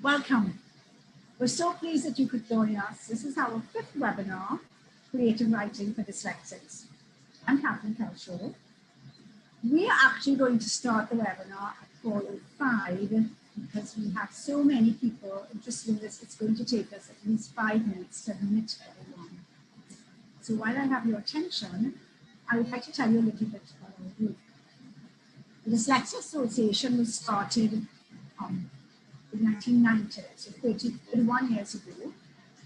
Welcome. We're so pleased that you could join us. This is our 5th webinar, Creative Writing for Dyslexics. I'm Cathryn Kelshall. We are actually going to start the webinar at 4:05 because we have so many people interested in this. It's going to take us at least 5 minutes to admit everyone. So while I have your attention, I would like to tell you a little bit about our group. The Dyslexia Association was started in 1990, so 31 years ago.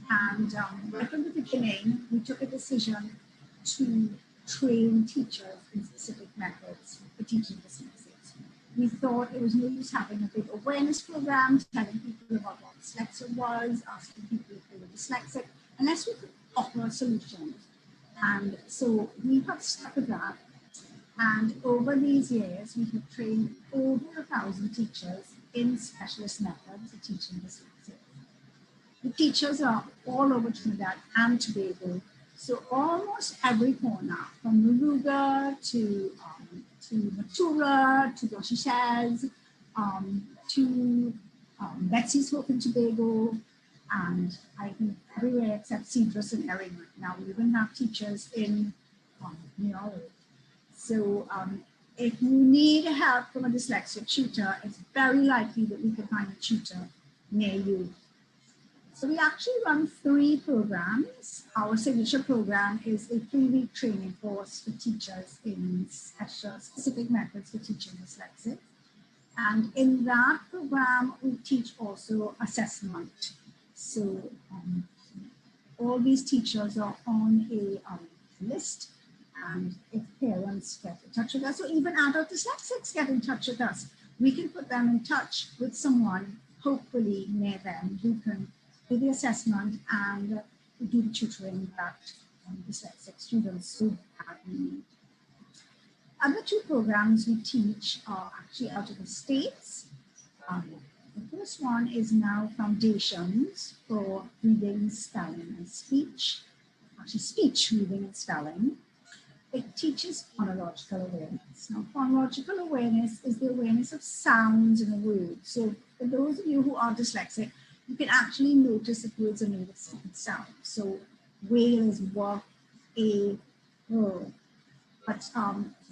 And right from the beginning, we took a decision to train teachers in specific methods for teaching dyslexics. We thought it was no use having a big awareness program, telling people about what dyslexia was, asking people if they were dyslexic, unless we could offer solutions. And so we have stuck with that. And over these years, we have trained over 1,000 teachers in specialist methods of teaching dyslexia. The teachers are all over Trinidad and Tobago. So almost every corner, from Moruga to Matura, to Goshishes, to Betsy's Hope in Tobago, and I think everywhere except Cedrus and Errington. Now we even have teachers in New York. So if you need help from a dyslexia tutor, it's very likely that we can find a tutor near you. So we actually run 3 programs. Our signature program is a 3-week training course for teachers in specific methods for teaching dyslexia. And in that program, we teach also assessment. So all these teachers are on a list. And if parents get in touch with us, or even adult dyslexics get in touch with us, we can put them in touch with someone, hopefully near them, who can do the assessment and do the tutoring that dyslexic students who have need. Other 2 programs we teach are actually out of the States. The first one is now Foundations for Reading, Spelling, and Speech. Actually, speech, reading, and spelling. It teaches phonological awareness. Now, phonological awareness is the awareness of sounds in a word. So for those of you who are dyslexic, you can actually notice if words are made of different sounds. So whale is wa, a, o. But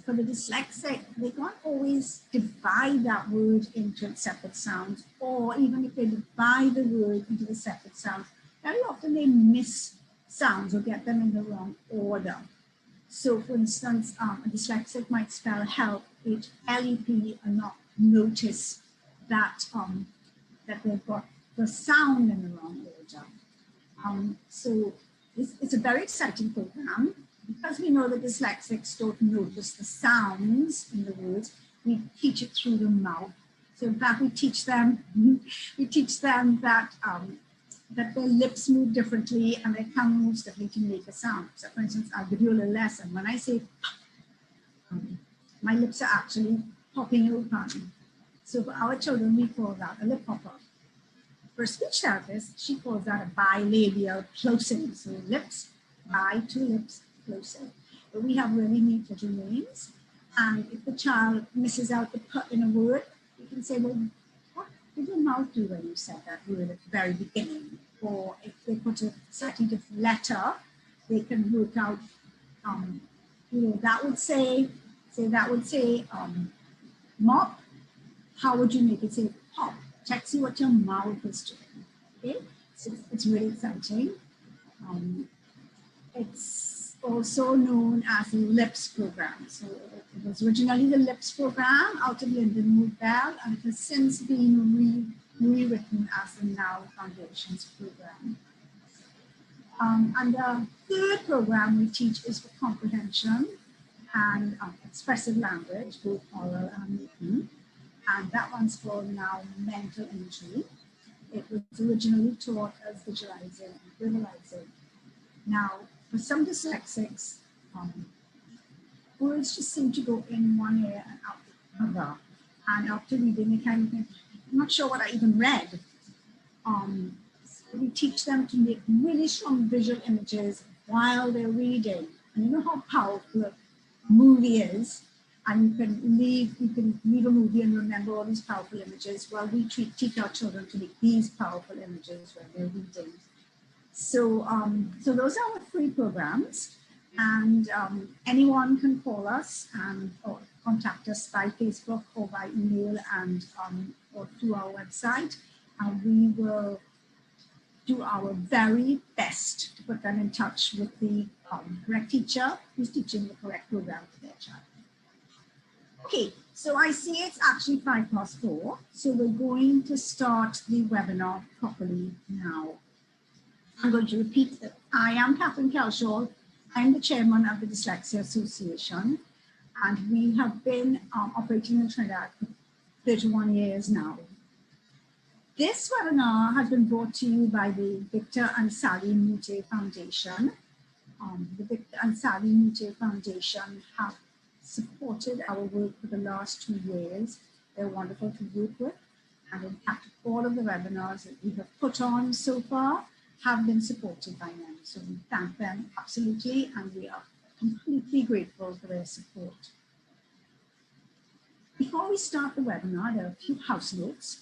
for the dyslexic, they can't always divide that word into its separate sounds, or even if they divide the word into the separate sounds, very often they miss sounds or get them in the wrong order. So for instance, a dyslexic might spell help, H-L-E-P, and not notice that, that they've got the sound in the wrong order. So it's a very exciting program. Because we know that dyslexics don't notice the sounds in the words, we teach it through the mouth. So in fact, we teach them that that their lips move differently and their tongue moves differently to make a sound. So for instance, I'll give you a little lesson. When I say my lips are actually popping open. So for our children, we call that a lip popper. For a speech therapist, she calls that a bilabial closing. So lips, bi, 2 lips, closing. But we have really neat little names. And if the child misses out the put in a word, you can say, well, what did your mouth do when you said that word at the very beginning? Or if they put a slightly different letter, they can work out, that would say mop. How would you make it say pop? Check, see what your mouth is doing. Okay, so it's really exciting. It's also known as the LIPS program. So it was originally the LIPS program out of Linden Bell, and it has since been rewritten as the Now Foundations program. And the 3rd program we teach is for comprehension and expressive language, both oral and written. And that one's called now Mental Imagery. It was originally taught as visualizing and verbalizing. Now, for some dyslexics, words just seem to go in one ear and out the other. And after reading, they kind of think, I'm not sure what I even read. So we teach them to make really strong visual images while they're reading. And you know how powerful a movie is. and you can leave a movie and remember all these powerful images. Well, we teach our children to make these powerful images when they're reading. So, so those are our free programs, and anyone can call us or contact us by Facebook or by email and or through our website, and we will do our very best to put them in touch with the correct teacher who's teaching the correct program for their child. Okay, so I see it's actually 4:05, so we're going to start the webinar properly now. I'm going to repeat that I am Cathryn Kelshall. I'm the chairman of the Dyslexia Association, and we have been operating in Trinidad for 31 years now. This webinar has been brought to you by the Victor and Sally Mute Foundation. The Victor and Sally Mute Foundation have supported our work for the last 2 years. They're wonderful to work with, and in fact, all of the webinars that we have put on so far have been supported by them. So we thank them absolutely, and we are completely grateful for their support. Before we start the webinar, there are a few house notes.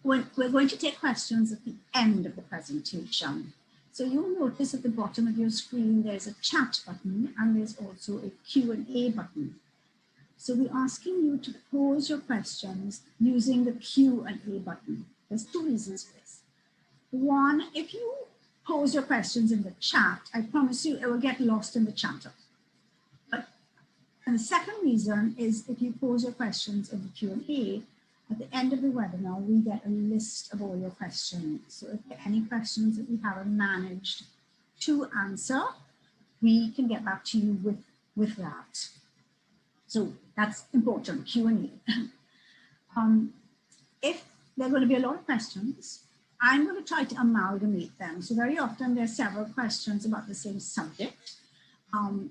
We're going to take questions at the end of the presentation. So you'll notice at the bottom of your screen, there's a chat button and there's also a Q&A button. So we're asking you to pose your questions using the Q&A button. There's 2 reasons for this. One, if you pose your questions in the chat, I promise you it will get lost in the chatter. And the second reason is if you pose your questions in the Q&A, at the end of the webinar, we get a list of all your questions. So if there are any questions that we haven't managed to answer, we can get back to you with that. So that's important, Q&A. If there are going to be a lot of questions, I'm going to try to amalgamate them. So very often there are several questions about the same subject.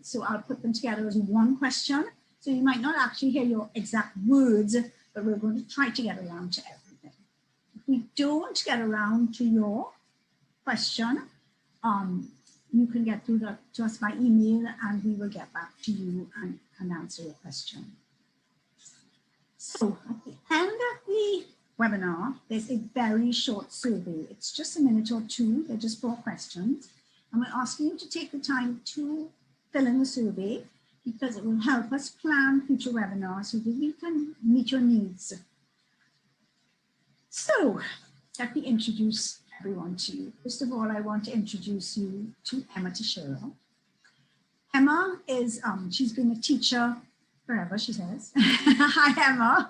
So I'll put them together as one question. So you might not actually hear your exact words, but we're going to try to get around to everything. If we don't get around to your question, you can get through to us by email and we will get back to you and answer your question. So at the end of the webinar, there's a very short survey. It's just a minute or 2. They're just 4 questions. And we're asking you to take the time to fill in the survey because it will help us plan future webinars so that we can meet your needs. So let me introduce everyone to you. First of all, I want to introduce you to Emma Teixeira. Emma is, she's been a teacher forever, she says. Hi, Emma.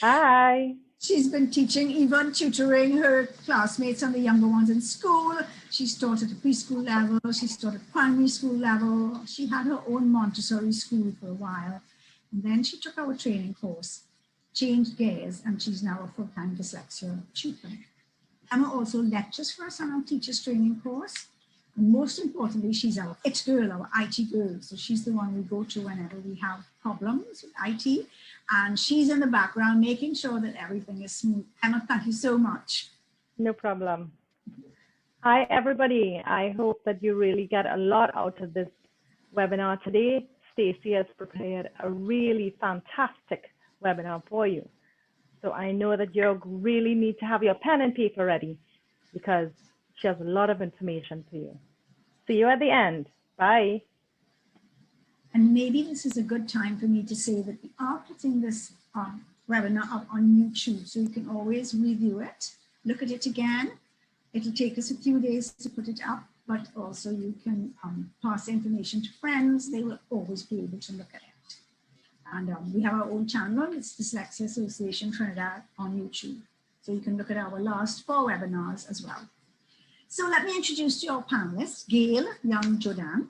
Hi. She's been teaching, even tutoring her classmates and the younger ones in school. She's taught at the preschool level. She's taught at primary school level. She had her own Montessori school for a while. And then she took our training course, changed gears, and she's now a full-time dyslexia tutor. Emma also lectures for us on our teacher's training course. And most importantly, she's our IT girl, our IT girl. So she's the one we go to whenever we have problems with IT. And she's in the background making sure that everything is smooth. Emma, thank you so much. No problem. Hi, everybody. I hope that you really get a lot out of this webinar today. Stacey has prepared a really fantastic webinar for you. So I know that you really need to have your pen and paper ready because she has a lot of information for you. See you at the end. Bye. And maybe this is a good time for me to say that we are putting this webinar up on YouTube, so you can always review it, look at it again. It'll take us a few days to put it up, but also you can pass the information to friends. They will always be able to look at it. And we have our own channel. It's Dyslexia Association Trinidad on YouTube. So you can look at our last 4 webinars as well. So let me introduce you our panelists, Gayle, young Jodhan.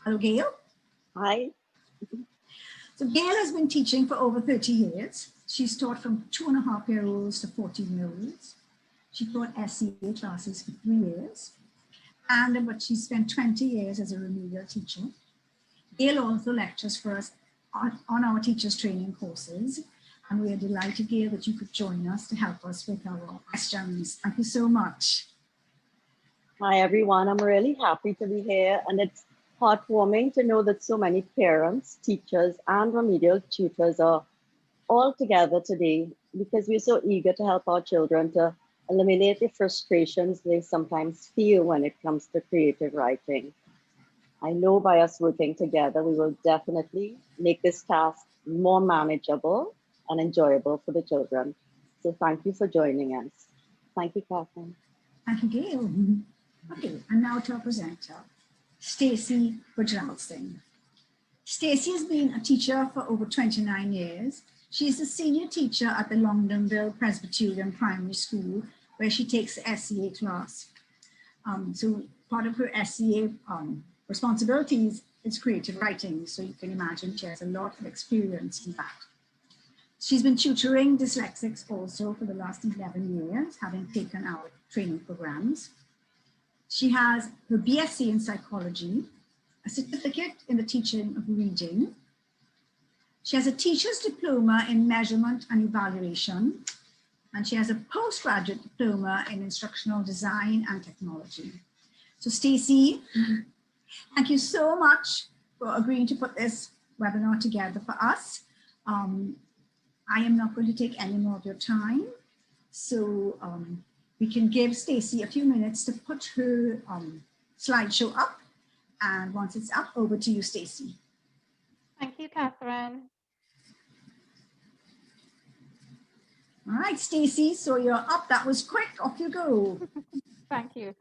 Hello, Gayle. Hi. So Gayle has been teaching for over 30 years. She's taught from 2.5-year-olds to 14-year-olds. She taught SEA classes for 3 years, but she spent 20 years as a remedial teacher. Gayle also lectures for us on our teachers training courses, and we are delighted, Gayle, that you could join us to help us with our questions. Thank you so much. Hi, everyone. I'm really happy to be here, and it's heartwarming to know that so many parents, teachers, and remedial tutors are all together today because we're so eager to help our children to eliminate the frustrations they sometimes feel when it comes to creative writing. I know by us working together, we will definitely make this task more manageable and enjoyable for the children. So thank you for joining us. Thank you, Cathryn. Thank you, Gayle. Okay, and now to our presenter, Stacey Bridglalsingh. Stacey has been a teacher for over 29 years. She is the senior teacher at the Longdonville Presbyterian Primary School, where she takes the SEA class. So part of her SEA responsibilities is creative writing. So you can imagine she has a lot of experience in that. She's been tutoring dyslexics also for the last 11 years, having taken our training programs. She has her BSc in psychology, a certificate in the teaching of reading. She has a teacher's diploma in measurement and evaluation, and she has a postgraduate diploma in instructional design and technology. So Stacey, thank you so much for agreeing to put this webinar together for us. I am not going to take any more of your time. So we can give Stacey a few minutes to put her slideshow up. And once it's up, over to you, Stacey. Thank you, Cathryn. All right, Stacey, so you're up. That was quick. Off you go. Thank you.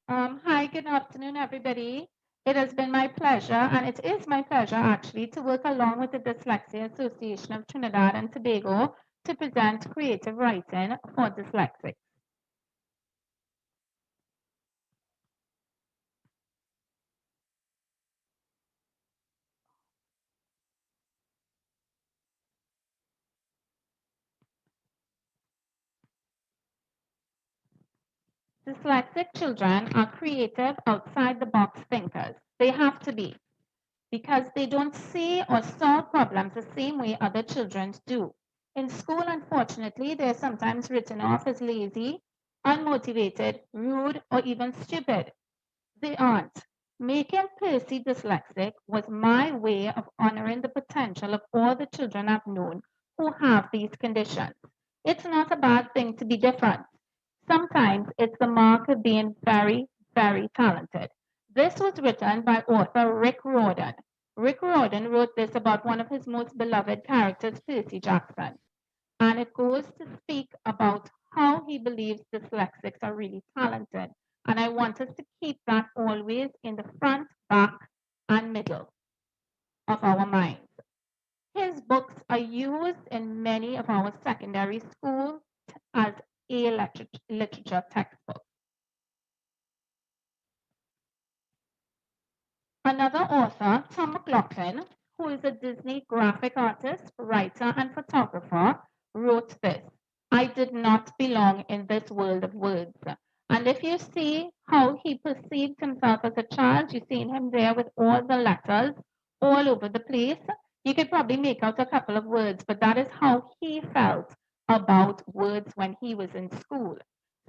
Hi, good afternoon, everybody. It has been my pleasure, and it is my pleasure actually, to work along with the Dyslexia Association of Trinidad and Tobago to present creative writing for dyslexics. Dyslexic children are creative, outside-the-box thinkers. They have to be, because they don't see or solve problems the same way other children do. In school, unfortunately, they're sometimes written off as lazy, unmotivated, rude, or even stupid. They aren't. Making Percy dyslexic was my way of honoring the potential of all the children I've known who have these conditions. It's not a bad thing to be different. Sometimes it's the mark of being very, very talented. This was written by author Rick Riordan. Rick Riordan wrote this about one of his most beloved characters, Percy Jackson. And it goes to speak about how he believes dyslexics are really talented. And I want us to keep that always in the front, back, and middle of our minds. His books are used in many of our secondary schools as a literature textbook. Another author, Tom McLaughlin, who is a Disney graphic artist, writer, and photographer, wrote this: I did not belong in this world of words. And if you see how he perceived himself as a child, you've seen him there with all the letters all over the place. You could probably make out a couple of words, but that is how he felt about words when he was in school.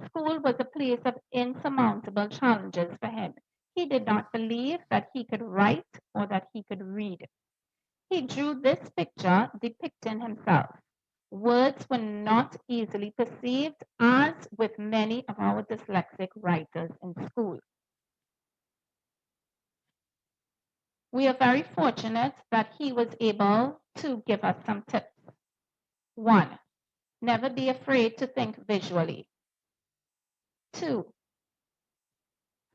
School was a place of insurmountable challenges for him. He did not believe that he could write or that he could read. He drew this picture depicting himself. Words were not easily perceived, as with many of our dyslexic writers in school. We are very fortunate that he was able to give us some tips. 1, never be afraid to think visually. 2,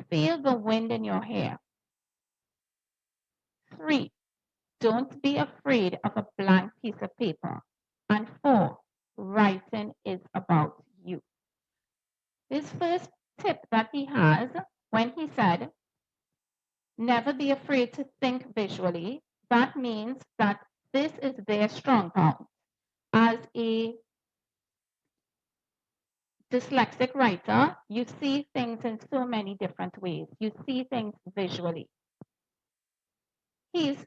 feel the wind in your hair. 3, don't be afraid of a blank piece of paper. And 4, writing is about you. His first tip that he has, when he said, never be afraid to think visually, that means that this is their strong point. As a dyslexic writer, you see things in so many different ways. You see things visually. He's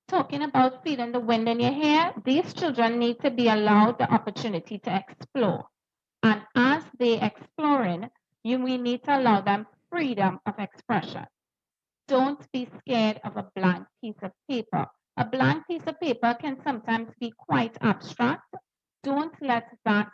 talking about feeling the wind in your hair. These children need to be allowed the opportunity to explore. And as they're exploring, we need to allow them freedom of expression. Don't be scared of a blank piece of paper. A blank piece of paper can sometimes be quite abstract. Don't let that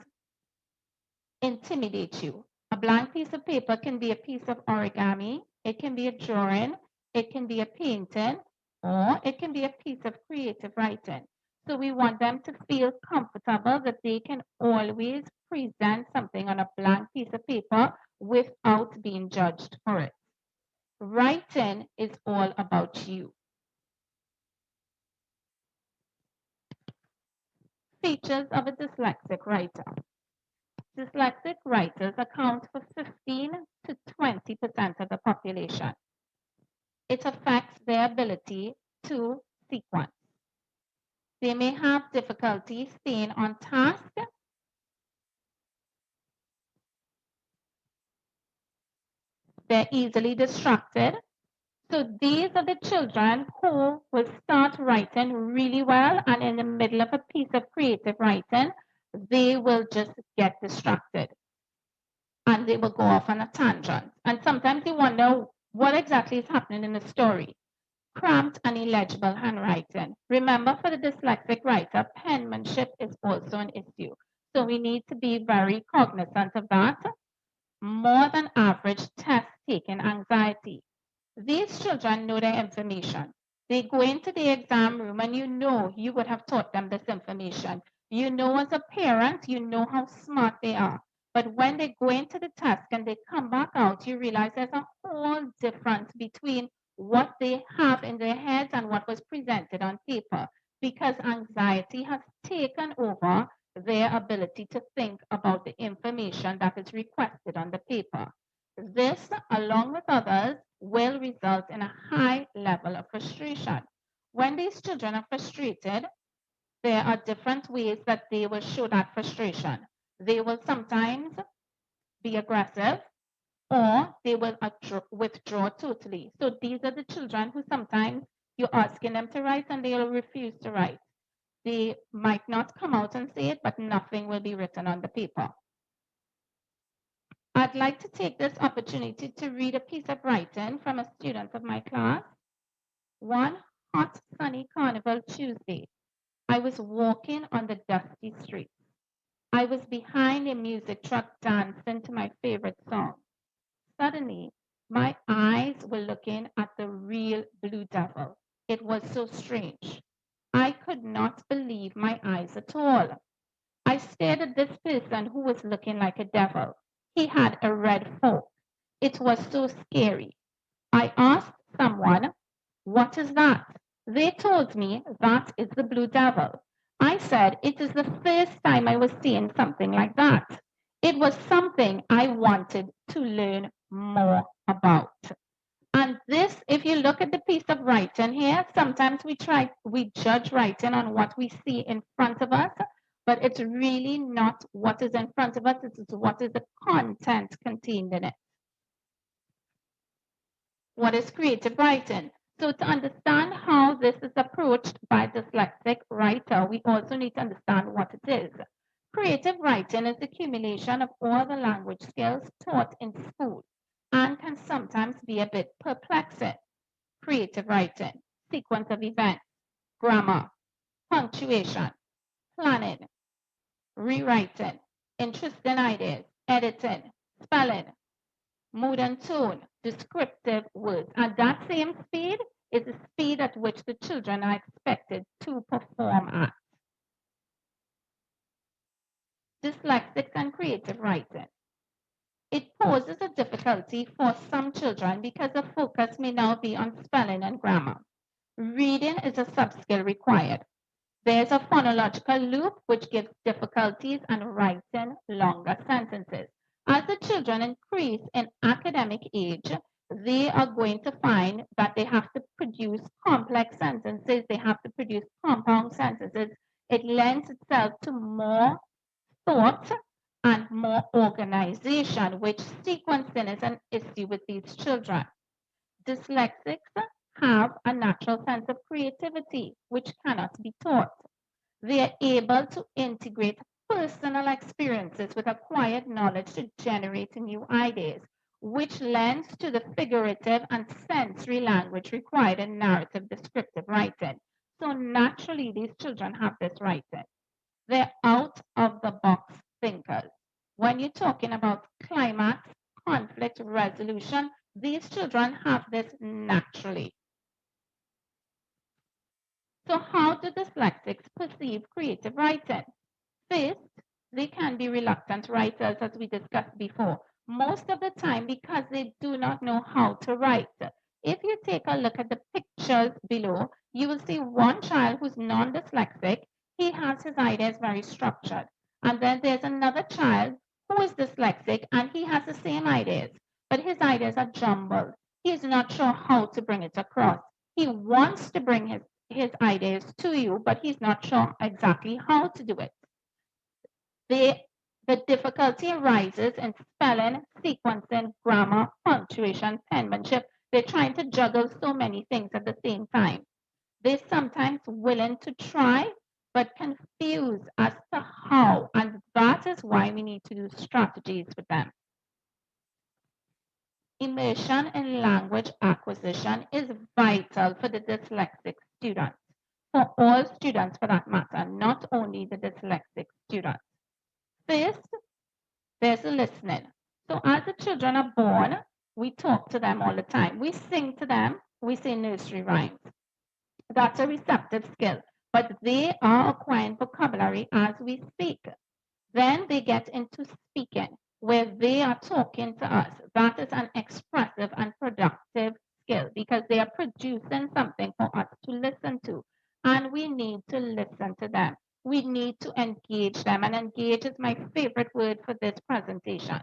intimidate you. A blank piece of paper can be a piece of origami, it can be a drawing, it can be a painting, or it can be a piece of creative writing. So we want them to feel comfortable that they can always present something on a blank piece of paper without being judged for it. Writing is all about you. Features of a dyslexic writer. Dyslexic writers account for 15 to 20% of the population. It affects their ability to sequence. They may have difficulty staying on task. They're easily distracted. So these are the children who will start writing really well, and in the middle of a piece of creative writing, they will just get distracted and they will go off on a tangent. And sometimes you wonder what exactly is happening in the story. Cramped and illegible handwriting. Remember, for the dyslexic writer, penmanship is also an issue. So we need to be very cognizant of that. More than average test-taking anxiety. These children know their information. They go into the exam room and you know you would have taught them this information. You know as a parent, you know how smart they are. But when they go into the test and they come back out, you realize there's a whole difference between what they have in their heads and what was presented on paper, because anxiety has taken over their ability to think about the information that is requested on the paper. This, along with others, will result in a high level of frustration. When these children are frustrated, there are different ways that they will show that frustration. They will sometimes be aggressive, or they will withdraw totally. So these are the children who sometimes you're asking them to write and they will refuse to write. They might not come out and say it, but nothing will be written on the paper. I'd like to take this opportunity to read a piece of writing from a student of my class. One hot, sunny Carnival Tuesday, I was walking on the dusty streets. I was behind a music truck dancing to my favorite song. Suddenly, my eyes were looking at the real Blue Devil. It was so strange. I could not believe my eyes at all. I stared at this person who was looking like a devil. He had a red fork. It was so scary. I asked someone, "What is that?" They told me that is the Blue Devil. I said, it is the first time I was seeing something like that. It was something I wanted to learn more about. And this, if you look at the piece of writing here, sometimes we judge writing on what we see in front of us, but it's really not what is in front of us, it's what is the content contained in it. What is creative writing? So to understand how this is approached by dyslexic writer, we also need to understand what it is. Creative writing is the accumulation of all the language skills taught in school and can sometimes be a bit perplexing. Creative writing, sequence of events, grammar, punctuation, planning, rewriting, interesting ideas, editing, spelling, mood and tone, descriptive words. And that same speed is the speed at which the children are expected to perform at. Dyslexics and creative writing. It poses a difficulty for some children because the focus may now be on spelling and grammar. Reading is a sub-skill required. There's a phonological loop which gives difficulties and writing longer sentences. As the children increase in academic age, they are going to find that they have to produce complex sentences, they have to produce compound sentences. It lends itself to more thought and more organization, which sequencing is an issue with these children. Dyslexics have a natural sense of creativity, which cannot be taught. They are able to integrate personal experiences with acquired knowledge to generate new ideas. which lends to the figurative and sensory language required in narrative descriptive writing. So naturally, these children have this writing. They're out of the box thinkers. When you're talking about climax, conflict resolution, these children have this naturally. So how do dyslexics perceive creative writing? First, they can be reluctant writers, as we discussed before, most of the time because they do not know how to write. If you take a look at the pictures below, you will see one child who's non-dyslexic. He has his ideas very structured. And then there's another child who is dyslexic and he has the same ideas, but his ideas are jumbled. He's not sure how to bring it across. He wants to bring his ideas to you, but he's not sure exactly how to do it. The difficulty arises in spelling, sequencing, grammar, punctuation, penmanship. They're trying to juggle so many things at the same time. They're sometimes willing to try, but confused as to how, and that is why we need to do strategies with them. Immersion in language acquisition is vital for the dyslexic students, for all students for that matter, not only the dyslexic students. First, there's the listening. So as the children are born, we talk to them all the time. We sing to them, we say nursery rhymes. That's a receptive skill, but they are acquiring vocabulary as we speak. Then they get into speaking, where they are talking to us. That is an expressive and productive skill because they are producing something for us to listen to, and we need to listen to them. We need to engage them, and engage is my favorite word for this presentation.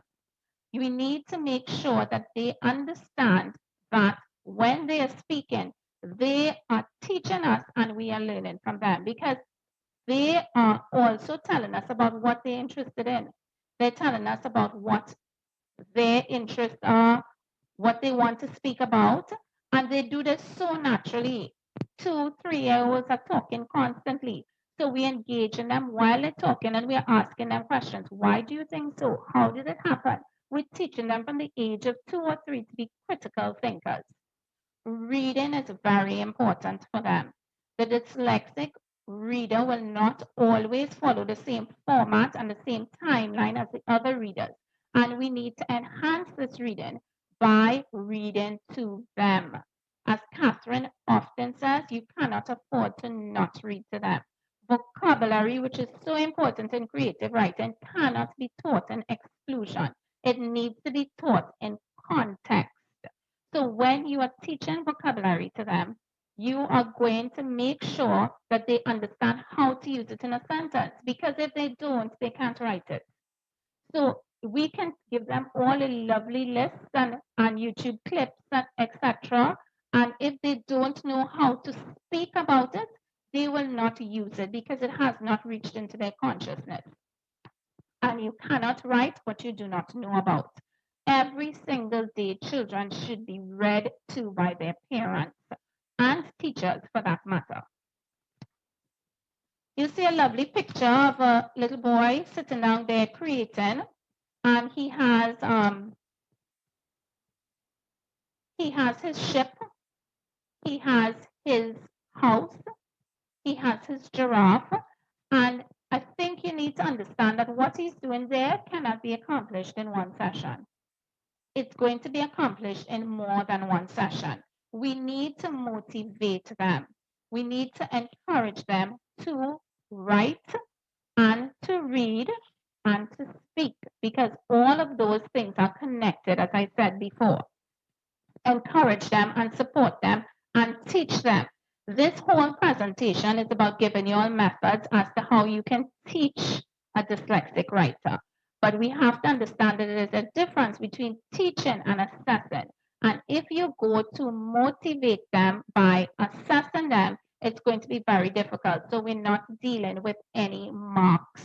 We need to make sure that they understand that when they are speaking, they are teaching us and we are learning from them because they are also telling us about what they're interested in. They're telling us about what their interests are, what they want to speak about, and they do this so naturally. 2, 3-year-olds are talking constantly. So we engage in them while they're talking and we're asking them questions. Why do you think so? How did it happen? We're teaching them from the age of 2 or 3 to be critical thinkers. Reading is very important for them. The dyslexic reader will not always follow the same format and the same timeline as the other readers. And we need to enhance this reading by reading to them. As Cathryn often says, you cannot afford to not read to them. Vocabulary, which is so important in creative writing, cannot be taught in exclusion. It needs to be taught in context. So when you are teaching vocabulary to them, you are going to make sure that they understand how to use it in a sentence, because if they don't, they can't write it. So we can give them all a lovely lists and YouTube clips, etc. And if they don't know how to speak about it, they will not use it because it has not reached into their consciousness. And you cannot write what you do not know about. Every single day, children should be read to by their parents and teachers for that matter. You see a lovely picture of a little boy sitting down there creating, and he has his ship, he has his house, he has his giraffe, and I think you need to understand that what he's doing there cannot be accomplished in one session. It's going to be accomplished in more than one session. We need to motivate them. We need to encourage them to write and to read and to speak, because all of those things are connected, as I said before. Encourage them and support them and teach them. This whole presentation is about giving you all methods as to how you can teach a dyslexic writer. But we have to understand that there is a difference between teaching and assessing. And if you go to motivate them by assessing them, it's going to be very difficult. So we're not dealing with any marks.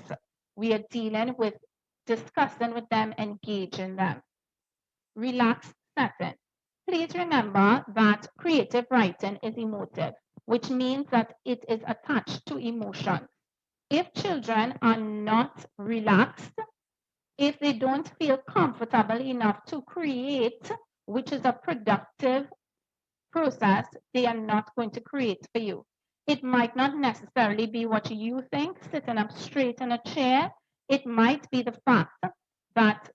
We are dealing with discussing with them, engaging them. Relaxed setting. Please remember that creative writing is emotive, which means that it is attached to emotion. If children are not relaxed, If they don't feel comfortable enough to create, which is a productive process, they are not going to create for you. It might not necessarily be what you think, sitting up straight in a chair. It might be the fact that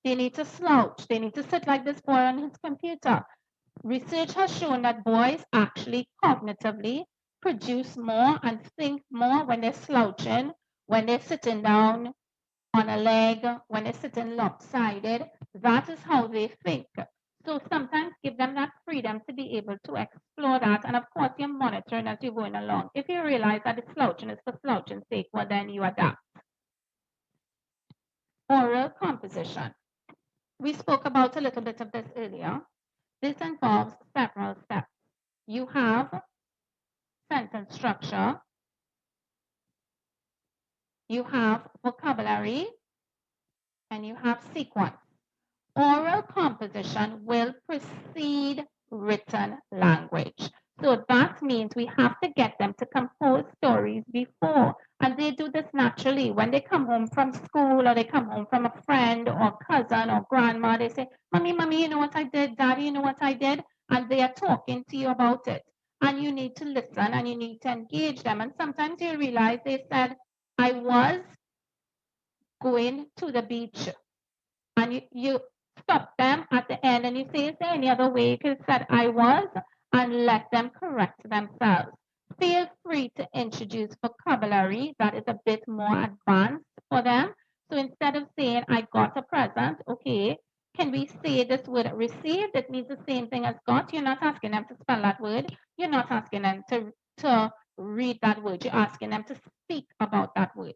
they need to slouch. They need to sit like this boy on his computer. Research has shown that boys actually cognitively produce more and think more when they're slouching, when they're sitting down on a leg, when they're sitting lopsided. That is how they think. So sometimes give them that freedom to be able to explore that. And of course, you're monitoring as you're going along. If you realize that it's slouching is for slouching's sake, well, then you adapt. Oral composition. We spoke about a little bit of this earlier. This involves several steps. You have sentence structure. You have vocabulary. And you have sequence. Oral composition will precede written language. So that means we have to get them to compose stories before. And they do this naturally. When they come home from school or they come home from a friend or cousin or grandma, they say, Mommy, Mommy, you know what I did? Daddy, you know what I did? And they are talking to you about it. And you need to listen and you need to engage them. And sometimes you realize they said, I was going to the beach. And you stop them at the end and you say, is there any other way you could say I was? And let them correct themselves. Feel free to introduce vocabulary that is a bit more advanced for them. So instead of saying, I got a present, okay, can we say this word received? It means the same thing as got. You're not asking them to spell that word. You're not asking them to read that word. You're asking them to speak about that word.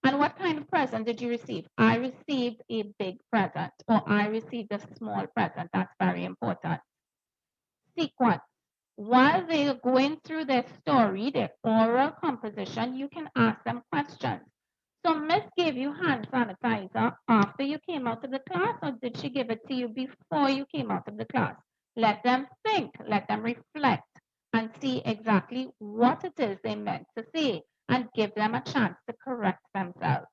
And what kind of present did you receive? I received a big present, or I received a small present. That's very important. Sequence. While they are going through their story, their oral composition, you can ask them questions. So Miss gave you hand sanitizer after you came out of the class, or did she give it to you before you came out of the class? Let them think, let them reflect, and see exactly what it is they meant to say, and give them a chance to correct themselves.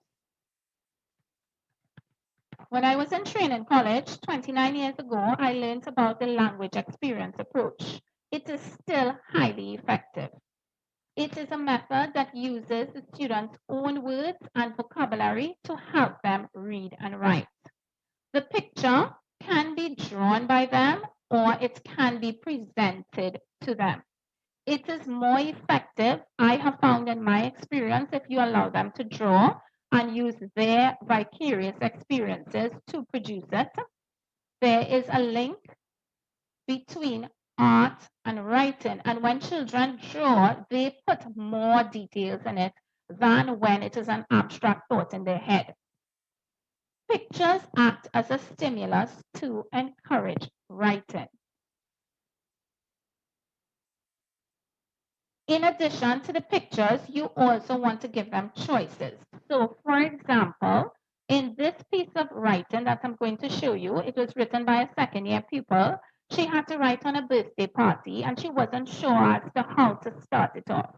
When I was in training college 29 years ago, I learned about the language experience approach. It is still highly effective. It is a method that uses the students' own words and vocabulary to help them read and write. The picture can be drawn by them or it can be presented to them. It is more effective, I have found in my experience, if you allow them to draw and use their vicarious experiences to produce it. There is a link between art and writing. And when children draw, they put more details in it than when it is an abstract thought in their head. Pictures act as a stimulus to encourage writing. In addition to the pictures, you also want to give them choices. So for example, in this piece of writing that I'm going to show you, it was written by a second-year pupil. She had to write on a birthday party and she wasn't sure as to how to start it off.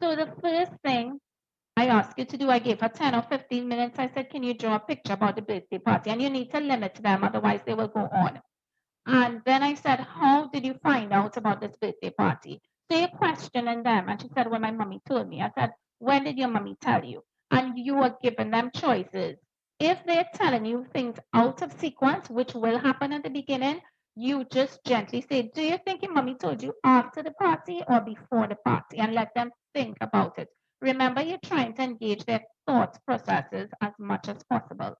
So the first thing I asked you to do, I gave her 10 or 15 minutes. I said, can you draw a picture about the birthday party? And you need to limit them, otherwise they will go on. And then I said, how did you find out about this birthday party? So you're questioning them. And she said, well, my mommy told me. I said, when did your mommy tell you? And you are giving them choices. If they're telling you things out of sequence, which will happen at the beginning, you just gently say, do you think your mommy told you after the party or before the party? And let them think about it. Remember, you're trying to engage their thought processes as much as possible.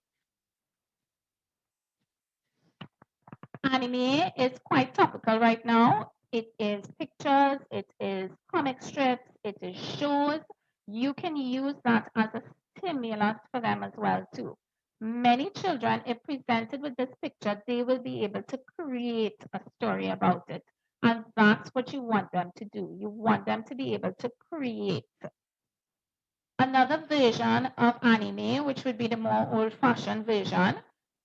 Anime is quite topical right now. It is pictures, it is comic strips, it is shows. You can use that as a stimulus for them as well too. Many children, if presented with this picture, they will be able to create a story about it. And that's what you want them to do. You want them to be able to create. Another version of anime, which would be the more old-fashioned version,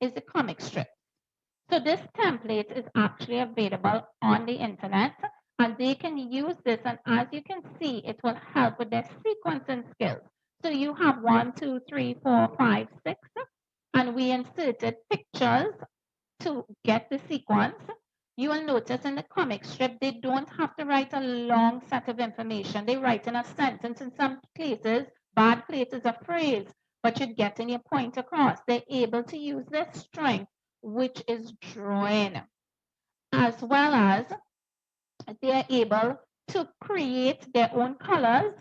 is the comic strip. So this template is actually available on the internet and they can use this, and as you can see, it will help with their sequencing skills. So you have 1, 2, 3, 4, 5, 6, and we inserted pictures to get the sequence. You will notice in the comic strip, they don't have to write a long set of information. They write in a sentence in some places, bad places a phrase, but you're getting your point across. They're able to use their strength, which is drawing, as well as they're able to create their own colors.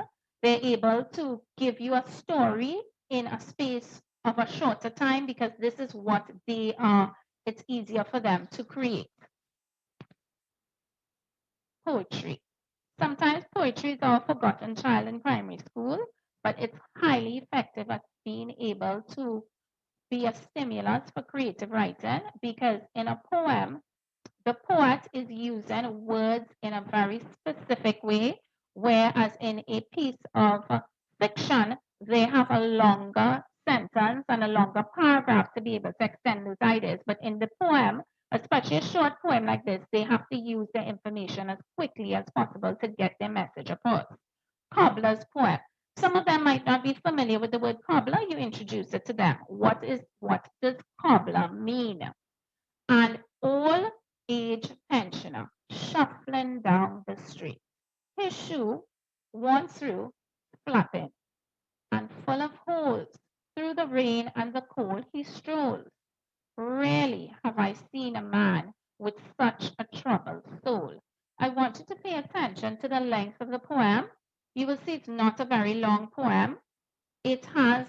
They're able to give you a story in a space of a shorter time because this is what they are. It's easier for them to create. Poetry. Sometimes poetry is our forgotten child in primary school, but it's highly effective at being able to be a stimulus for creative writing because in a poem, the poet is using words in a very specific way, whereas in a piece of fiction, they have a longer sentence and a longer paragraph to be able to extend those ideas. But in the poem, especially a short poem like this, they have to use the information as quickly as possible to get their message across. Cobbler's poem. Some of them might not be familiar with the word cobbler. You introduce it to them. What does cobbler mean? An old age pensioner shuffling down the street. His shoe worn through, flapping, and full of holes. Through the rain and the cold he strolls. Rarely have I seen a man with such a troubled soul. I want you to pay attention to the length of the poem. You will see it's not a very long poem. It has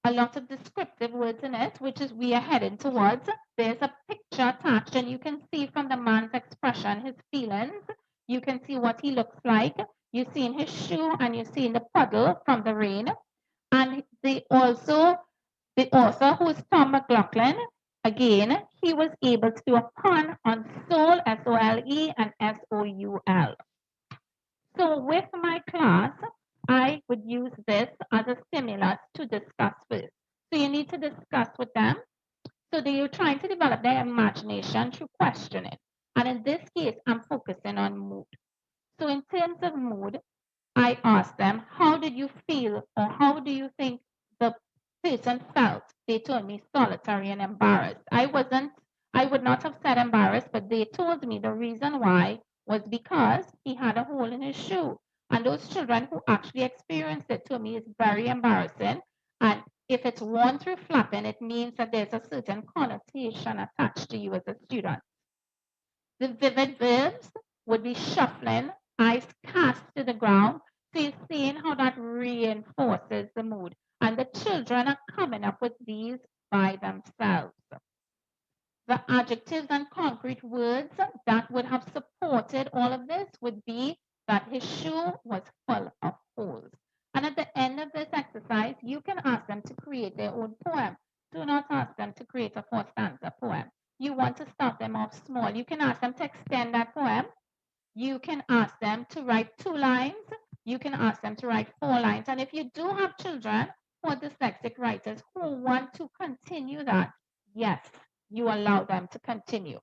a lot of descriptive words in it, which is we are heading towards. There's a picture attached, and you can see from the man's expression, his feelings. You can see what he looks like. You're seeing his shoe, and you're seeing the puddle from the rain. And the author, who is Tom McLaughlin, again, he was able to do a pun on soul, S-O-L-E, and S-O-U-L. So with my class, I would use this as a stimulus to discuss with. So you need to discuss with them. So you're trying to develop their imagination through questioning. And in this case, I'm focusing on mood. So in terms of mood, I asked them, how did you feel or how do you think the person felt? They told me solitary and embarrassed. I would not have said embarrassed, but they told me the reason why was because he had a hole in his shoe. And those children who actually experienced it told me it's very embarrassing. And if it's worn through flapping, it means that there's a certain connotation attached to you as a student. The vivid verbs would be shuffling, eyes cast to the ground. So you're seeing how that reinforces the mood. And the children are coming up with these by themselves. The adjectives and concrete words that would have supported all of this would be that his shoe was full of holes. And at the end of this exercise, you can ask them to create their own poem. Do not ask them to create a 4-stanza poem. You want to start them off small. You can ask them to extend that poem. You can ask them to write 2 lines. You can ask them to write 4 lines. And if you do have children who are dyslexic writers who want to continue that, yes, you allow them to continue.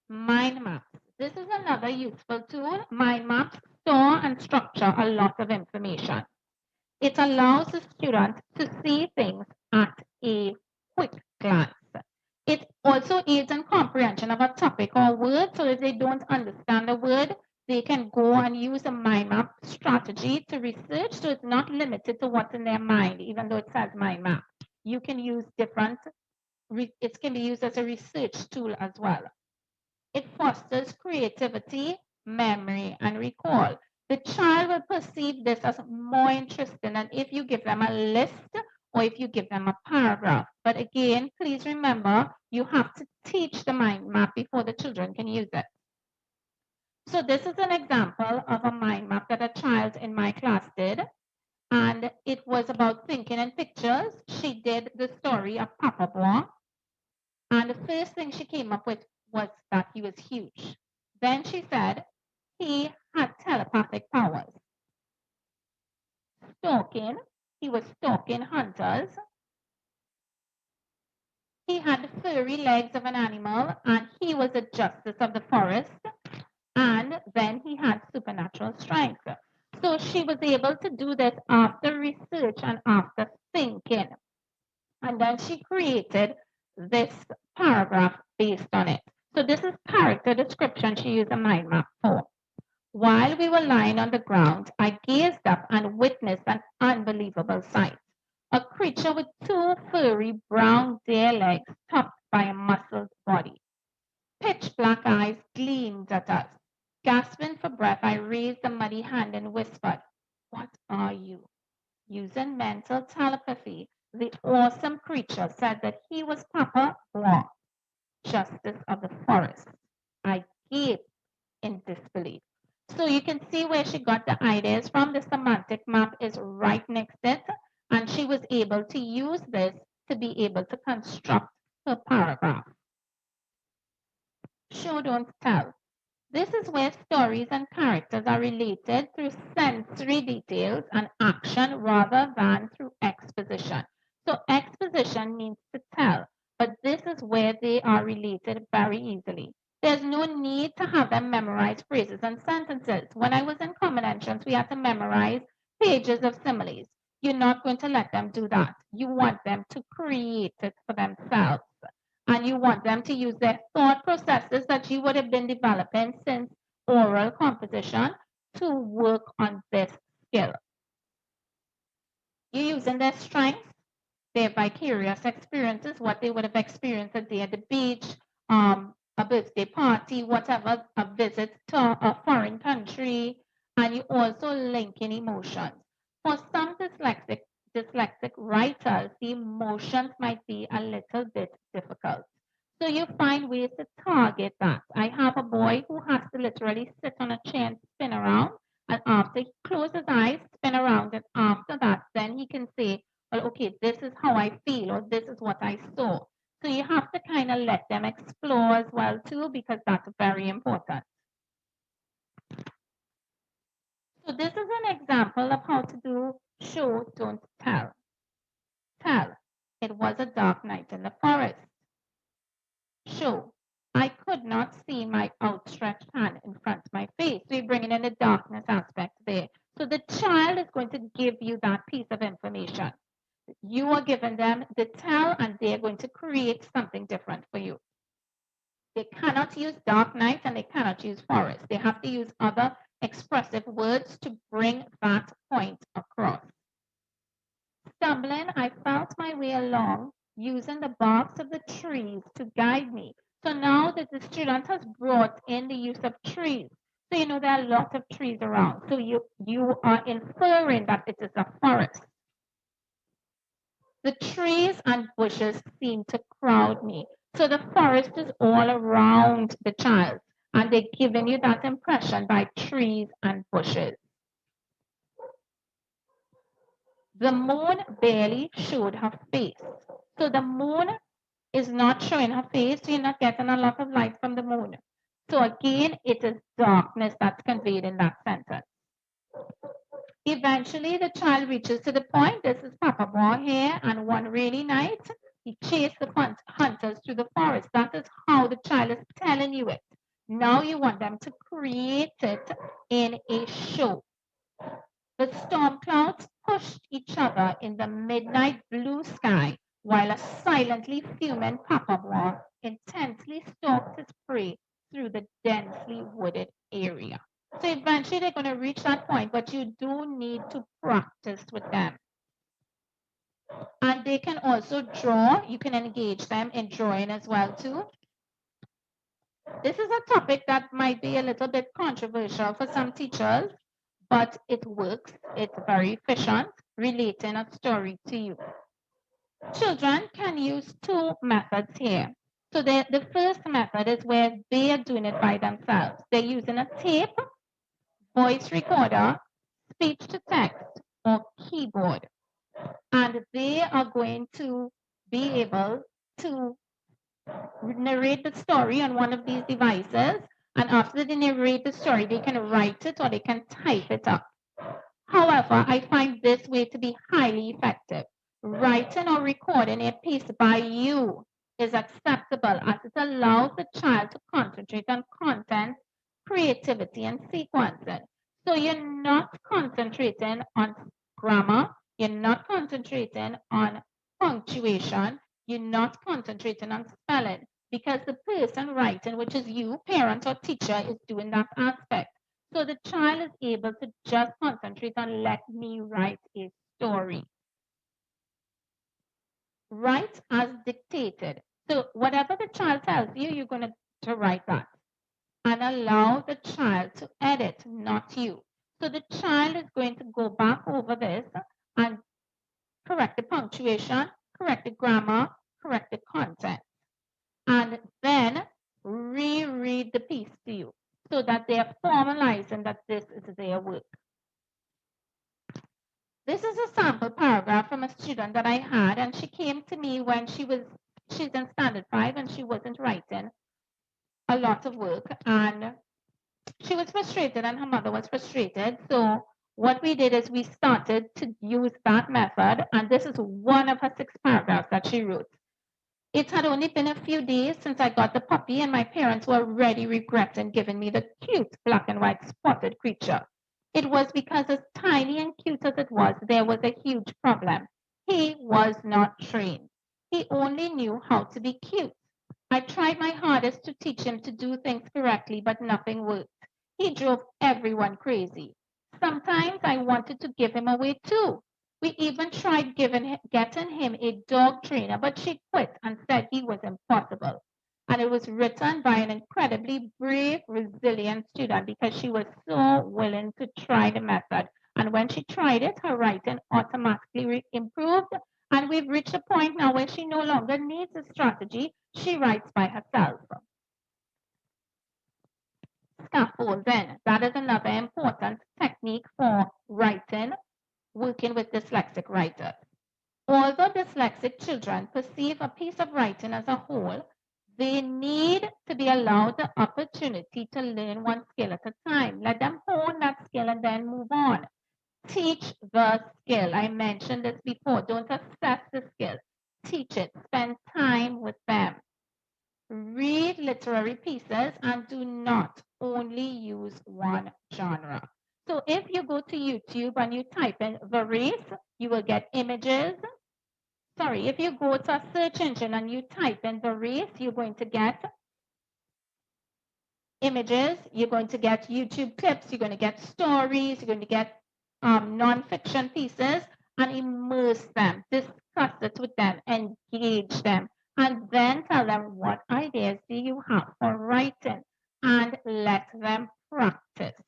Mind maps. This is another useful tool. Mind maps store and structure a lot of information. It allows the student to see things at a quick glance. It also aids in comprehension of a topic or word, so if they don't understand a word, they can go and use a mind map strategy to research, so it's not limited to what's in their mind, even though it says mind map. You can use different, it can be used as a research tool as well. It fosters creativity, memory, and recall. The child will perceive this as more interesting than if you give them a list or if you give them a paragraph. But again, please remember, you have to teach the mind map before the children can use it. So this is an example of a mind map that a child in my class did. And it was about thinking in pictures. She did the story of Papa Bois. And the first thing she came up with was that he was huge. Then she said he had telepathic powers. Stalking, he was stalking hunters. He had the furry legs of an animal, and he was a justice of the forest. and then he had supernatural strength. So she was able to do this after research and after thinking. And then she created this paragraph based on it. So this is character description she used a mind map for. While we were lying on the ground, I gazed up and witnessed an unbelievable sight. A creature with two furry brown deer legs topped by a muscled body. Pitch black eyes gleamed at us. Gasping for breath, I raised a muddy hand and whispered, "What are you?" Using mental telepathy, the awesome creature said that he was Papa Blanc, Justice of the Forest. I gaped in disbelief. So you can see where she got the ideas from. The semantic map is right next to it, and she was able to use this to be able to construct her paragraph. Show, don't tell. This is where stories and characters are related through sensory details and action rather than through exposition. So exposition means to tell, but this is where they are related very easily. There's no need to have them memorize phrases and sentences. When I was in Common Entrance, we had to memorize pages of similes. You're not going to let them do that. You want them to create it for themselves. And you want them to use their thought processes that you would have been developing since oral composition to work on this skill. You're using their strengths, their vicarious experiences, what they would have experienced a day at the beach, a birthday party, whatever, a visit to a foreign country, and you also link in emotions. For some dyslexic writers, the emotions might be a little bit difficult. So you find ways to target that. I have a boy who has to literally sit on a chair and spin around, and after he closes his eyes, spin around, and after that, then he can say, well, okay, this is how I feel, or this is what I saw. So you have to kind of let them explore as well too, because that's very important. So this is an example of how to do show, don't tell. Tell, it was a dark night in the forest. Show, I could not see my outstretched hand in front of my face. So you're bringing in the darkness aspect there. So the child is going to give you that piece of information. You are giving them the tell, and they're going to create something different for you. They cannot use dark night and they cannot use forest. They have to use other expressive words to bring that point across. Stumbling, I felt my way along using the barks of the trees to guide me. So now that the student has brought in the use of trees, so you know there are a lot of trees around. So you are inferring that it is a forest. The trees and bushes seem to crowd me. So the forest is all around the child, and they're giving you that impression by trees and bushes. The moon barely showed her face. So the moon is not showing her face, so you're not getting a lot of light from the moon. So again, it is darkness that's conveyed in that sentence. Eventually, the child reaches to the point. This is Papa Boy here, and one rainy night, he chased the hunters through the forest. That is how the child is telling you it. Now you want them to create it in a show. The storm clouds pushed each other in the midnight blue sky, while a silently fuming Papa Boy intensely stalked his prey through the densely wooded area. So eventually they're going to reach that point, but you do need to practice with them. And they can also draw. You can engage them in drawing as well too. This is a topic that might be a little bit controversial for some teachers, but it works. It's very efficient, relating a story to you. Children can use two methods here. So the first method is where they are doing it by themselves. They're using a tape, voice recorder, speech to text, or keyboard. And they are going to be able to narrate the story on one of these devices. And after they narrate the story, they can write it or they can type it up. However, I find this way to be highly effective. Writing or recording a piece by you is acceptable as it allows the child to concentrate on content creativity and sequencing. So you're not concentrating on grammar, you're not concentrating on punctuation, you're not concentrating on spelling, because the person writing, which is you, parent or teacher, is doing that aspect. So the child is able to just concentrate on let me write a story. Write as dictated. So whatever the child tells you, you're going to write that. And allow the child to edit, not you. So the child is going to go back over this and correct the punctuation, correct the grammar, correct the content, and then reread the piece to you so that they are formalizing that this is their work. This is a sample paragraph from a student that I had, and she came to me when she's in standard 5 and she wasn't writing a lot of work, and she was frustrated and her mother was frustrated. So what we did is we started to use that method, and this is one of her 6 paragraphs that she wrote. It had only been a few days since I got the puppy, and my parents were already regretting giving me the cute black and white spotted creature. It was because, as tiny and cute as it was, there was a huge problem. He was not trained. He only knew how to be cute. I tried my hardest to teach him to do things correctly, but nothing worked. He drove everyone crazy. Sometimes I wanted to give him away too. We even tried getting him a dog trainer, but she quit and said he was impossible. And it was written by an incredibly brave, resilient student because she was so willing to try the method. And when she tried it, her writing automatically improved. And we've reached a point now where she no longer needs a strategy. She writes by herself. Scaffolding. That is another important technique for writing, working with dyslexic writers. Although dyslexic children perceive a piece of writing as a whole, they need to be allowed the opportunity to learn one skill at a time. Let them hone that skill and then move on. Teach the skill. I mentioned this before. Don't assess the skill. Teach it. Spend time with them. Read literary pieces and do not only use one genre. So if you go to YouTube and you type in the race, you will get images. Sorry, if you go to a search engine and you type in the race, you're going to get images, you're going to get YouTube clips, you're going to get stories, you're going to get non-fiction pieces, and immerse them, discuss it with them, engage them, and then tell them what ideas do you have for writing, and let them practice.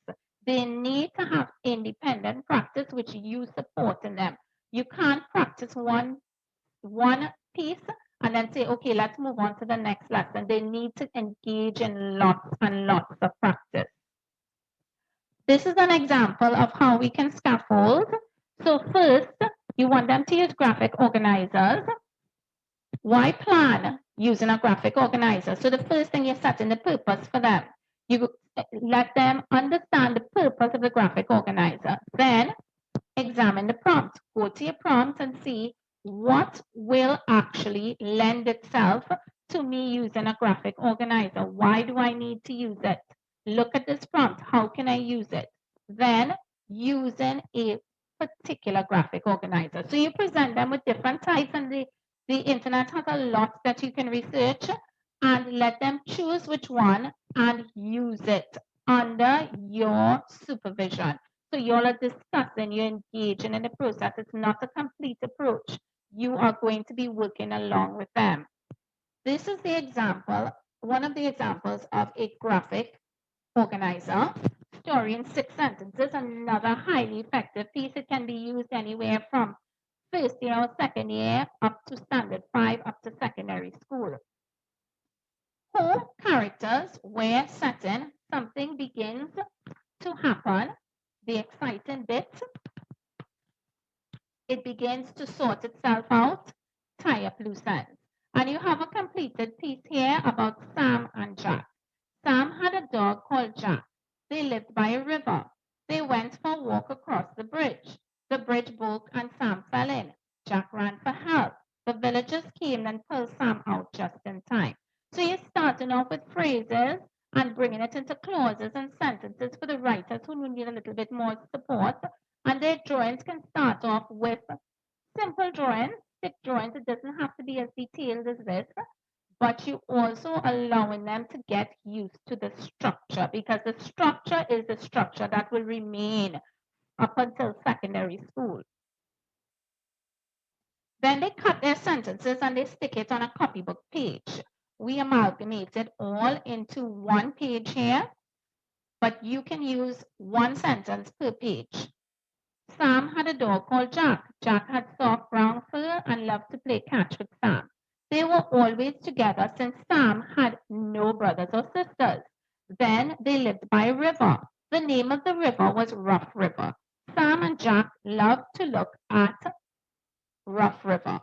They need to have independent practice, which you support in them. You can't practice one piece and then say, okay, let's move on to the next lesson. They need to engage in lots and lots of practice. This is an example of how we can scaffold. So first, you want them to use graphic organizers. Why plan using a graphic organizer? So the first thing, you're setting the purpose for them. You let them understand the purpose of the graphic organizer. Then examine the prompt. Go to your prompt and see what will actually lend itself to me using a graphic organizer. Why do I need to use it? Look at this prompt. How can I use it? Then using a particular graphic organizer. So you present them with different types, and the internet has a lot that you can research, and let them choose which one and use it under your supervision. So you all are discussing, you're engaging in the process. It's not a complete approach. You are going to be working along with them. This is the example, one of the examples of a graphic organizer. Story in 6 sentences, another highly effective piece. It can be used anywhere from first year or second year up to standard 5 up to secondary school. Who, characters, where, setting, something begins to happen, the exciting bit, it begins to sort itself out, tie up loose ends. And you have a completed piece here about Sam and Jack. Sam had a dog called Jack. They lived by a river. They went for a walk across the bridge. The bridge broke and Sam fell in. Jack ran for help. The villagers came and pulled Sam out just in time. So you're starting off with phrases and bringing it into clauses and sentences for the writers who need a little bit more support. And their drawings can start off with simple drawings, stick drawings. It doesn't have to be as detailed as this, but you also allowing them to get used to the structure, because the structure is the structure that will remain up until secondary school. Then they cut their sentences and they stick it on a copybook page. We amalgamated all into one page here, but you can use one sentence per page. Sam had a dog called Jack. Jack had soft brown fur and loved to play catch with Sam. They were always together since Sam had no brothers or sisters. Then they lived by a river. The name of the river was Rough River. Sam and Jack loved to look at Rough River.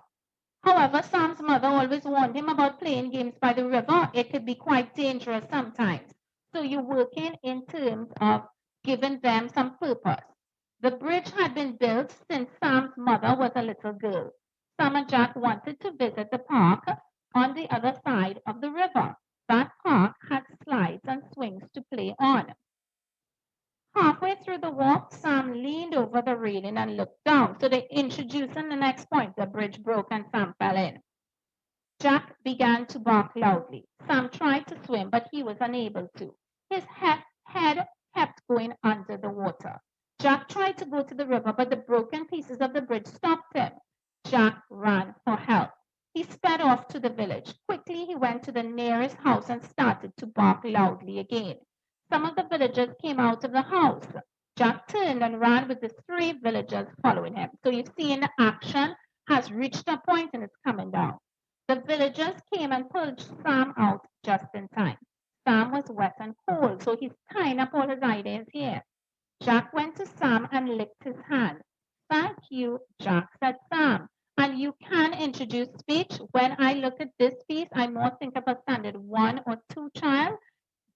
However, Sam's mother always warned him about playing games by the river. It could be quite dangerous sometimes. So you're working in terms of giving them some purpose. The bridge had been built since Sam's mother was a little girl. Sam and Jack wanted to visit the park on the other side of the river. That park had slides and swings to play on. Halfway through the walk, Sam leaned over the railing and looked down. So they introduced in the next point, the bridge broke and Sam fell in. Jack began to bark loudly. Sam tried to swim, but he was unable to. His head kept going under the water. Jack tried to go to the river, but the broken pieces of the bridge stopped him. Jack ran for help. He sped off to the village. Quickly, he went to the nearest house and started to bark loudly again. Some of the villagers came out of the house. Jack turned and ran with the 3 villagers following him. So you see in the action has reached a point and it's coming down. The villagers came and pulled Sam out just in time. Sam was wet and cold, so he's tying up all his ideas here. Jack went to Sam and licked his hand. Thank you, Jack, said Sam. And you can introduce speech. When I look at this piece, I more think of a standard 1 or 2 child,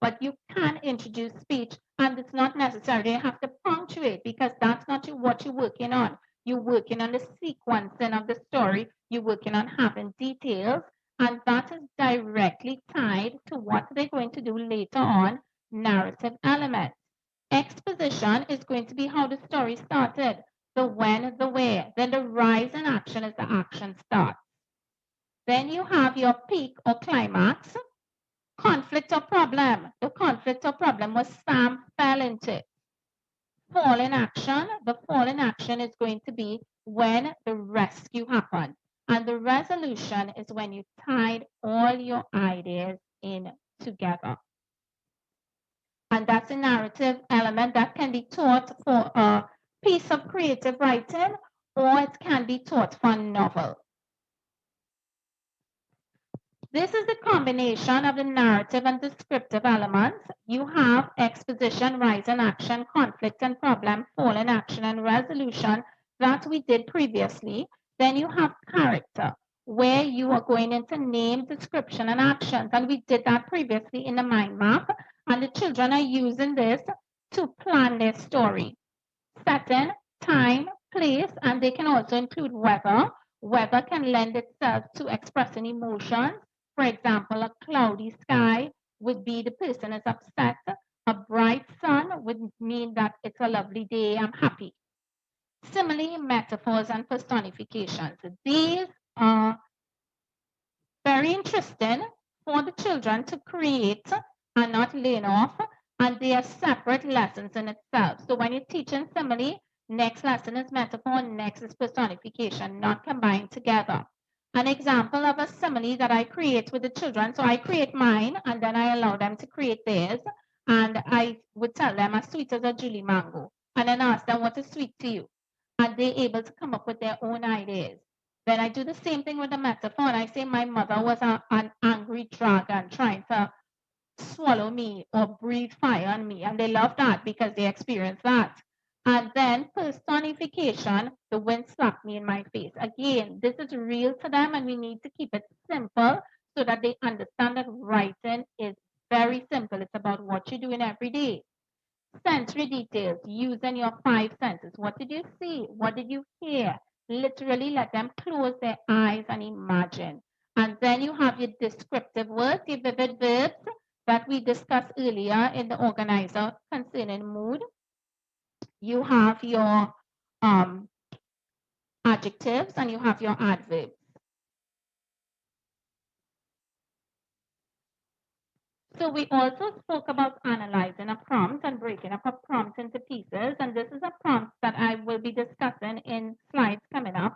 but you can introduce speech, and it's not necessary you have to punctuate, because that's not what you're working on. You're working on the sequencing of the story. You're working on having details, and that is directly tied to what they're going to do later on, narrative elements. Exposition is going to be how the story started, the when, the where. Then the rise in action is the action starts. Then you have your peak or climax. Conflict or problem. The conflict or problem was Sam fell into. Fall in action. The fall in action is going to be when the rescue happened. And the resolution is when you tied all your ideas in together. And that's a narrative element that can be taught for a piece of creative writing, or it can be taught for a novel. This is the combination of the narrative and descriptive elements. You have exposition, rise and action, conflict and problem, fall in action and resolution that we did previously. Then you have character, where you are going into name, description and actions. And we did that previously in the mind map. And the children are using this to plan their story. Setting, time, place, and they can also include weather. Weather can lend itself to expressing emotions. For example, a cloudy sky would be the person is upset. A bright sun would mean that it's a lovely day, I'm happy. Simile, metaphors, and personifications. These are very interesting for the children to create and not lean off, and they are separate lessons in itself. So when you're teaching simile, next lesson is metaphor, next is personification, not combined together. An example of a simile that I create with the children, so I create mine and then I allow them to create theirs, and I would tell them as sweet as a Julie mango, and then ask them what is sweet to you, and they're able to come up with their own ideas. Then I do the same thing with the metaphor, and I say my mother was an angry dragon trying to swallow me or breathe fire on me, and they love that because they experience that. And then personification, the wind slapped me in my face. Again, this is real to them, and we need to keep it simple so that they understand that writing is very simple. It's about what you're doing every day. Sensory details, using your 5 senses. What did you see? What did you hear? Literally let them close their eyes and imagine. And then you have your descriptive words, your vivid verbs. that we discussed earlier in the organizer concerning mood. You have your adjectives and you have your adverbs. So we also spoke about analyzing a prompt and breaking up a prompt into pieces. And this is a prompt that I will be discussing in slides coming up.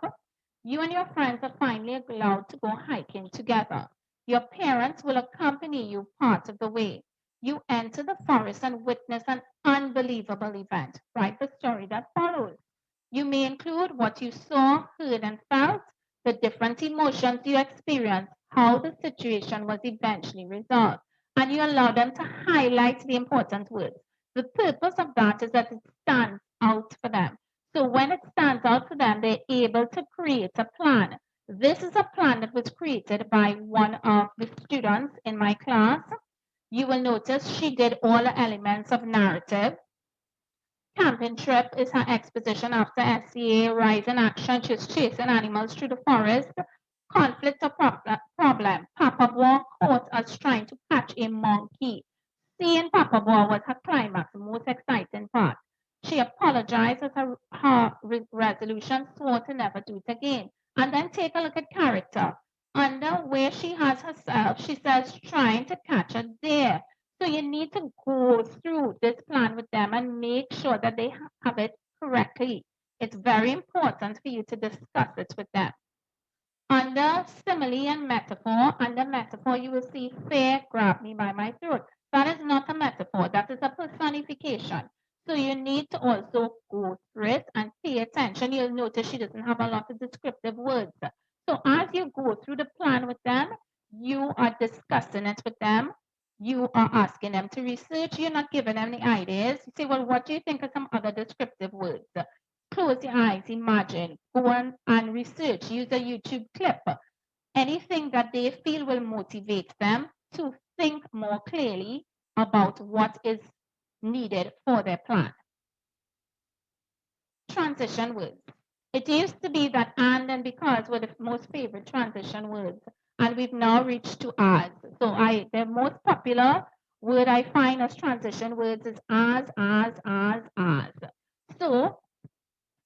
You and your friends are finally allowed to go hiking together. Your parents will accompany you part of the way. You enter the forest and witness an unbelievable event. Write the story that follows. You may include what you saw, heard, and felt, the different emotions you experienced, how the situation was eventually resolved, and you allow them to highlight the important words. The purpose of that is that it stands out for them. So when it stands out for them, they're able to create a plan. This is a plan that was created by one of the students in my class. You will notice she did all the elements of narrative. Camping trip is her exposition after SCA, rise in action. She's chasing animals through the forest. Conflict or problem. Papa Boy caught us trying to catch a monkey. Seeing Papa Boy was her climax, the most exciting part. She apologized as her resolution, swore to never do it again. And then take a look at character. Under where she has herself, she says trying to catch a deer. So you need to go through this plan with them and make sure that they have it correctly. It's very important for you to discuss it with them. Under simile and metaphor, under metaphor, you will see fair grab me by my throat. That is not a metaphor, that is a personification. So you need to also go through it and pay attention. You'll notice she doesn't have a lot of descriptive words. So as you go through the plan with them, you are discussing it with them. You are asking them to research. You're not giving them any ideas. You say, well, what do you think are some other descriptive words? Close your eyes, imagine, go on and research, use a YouTube clip, anything that they feel will motivate them to think more clearly about what is needed for their plan. Transition words. It used to be that and because were the most favorite transition words, and we've now reached to as. So the most popular word I find as transition words is as. So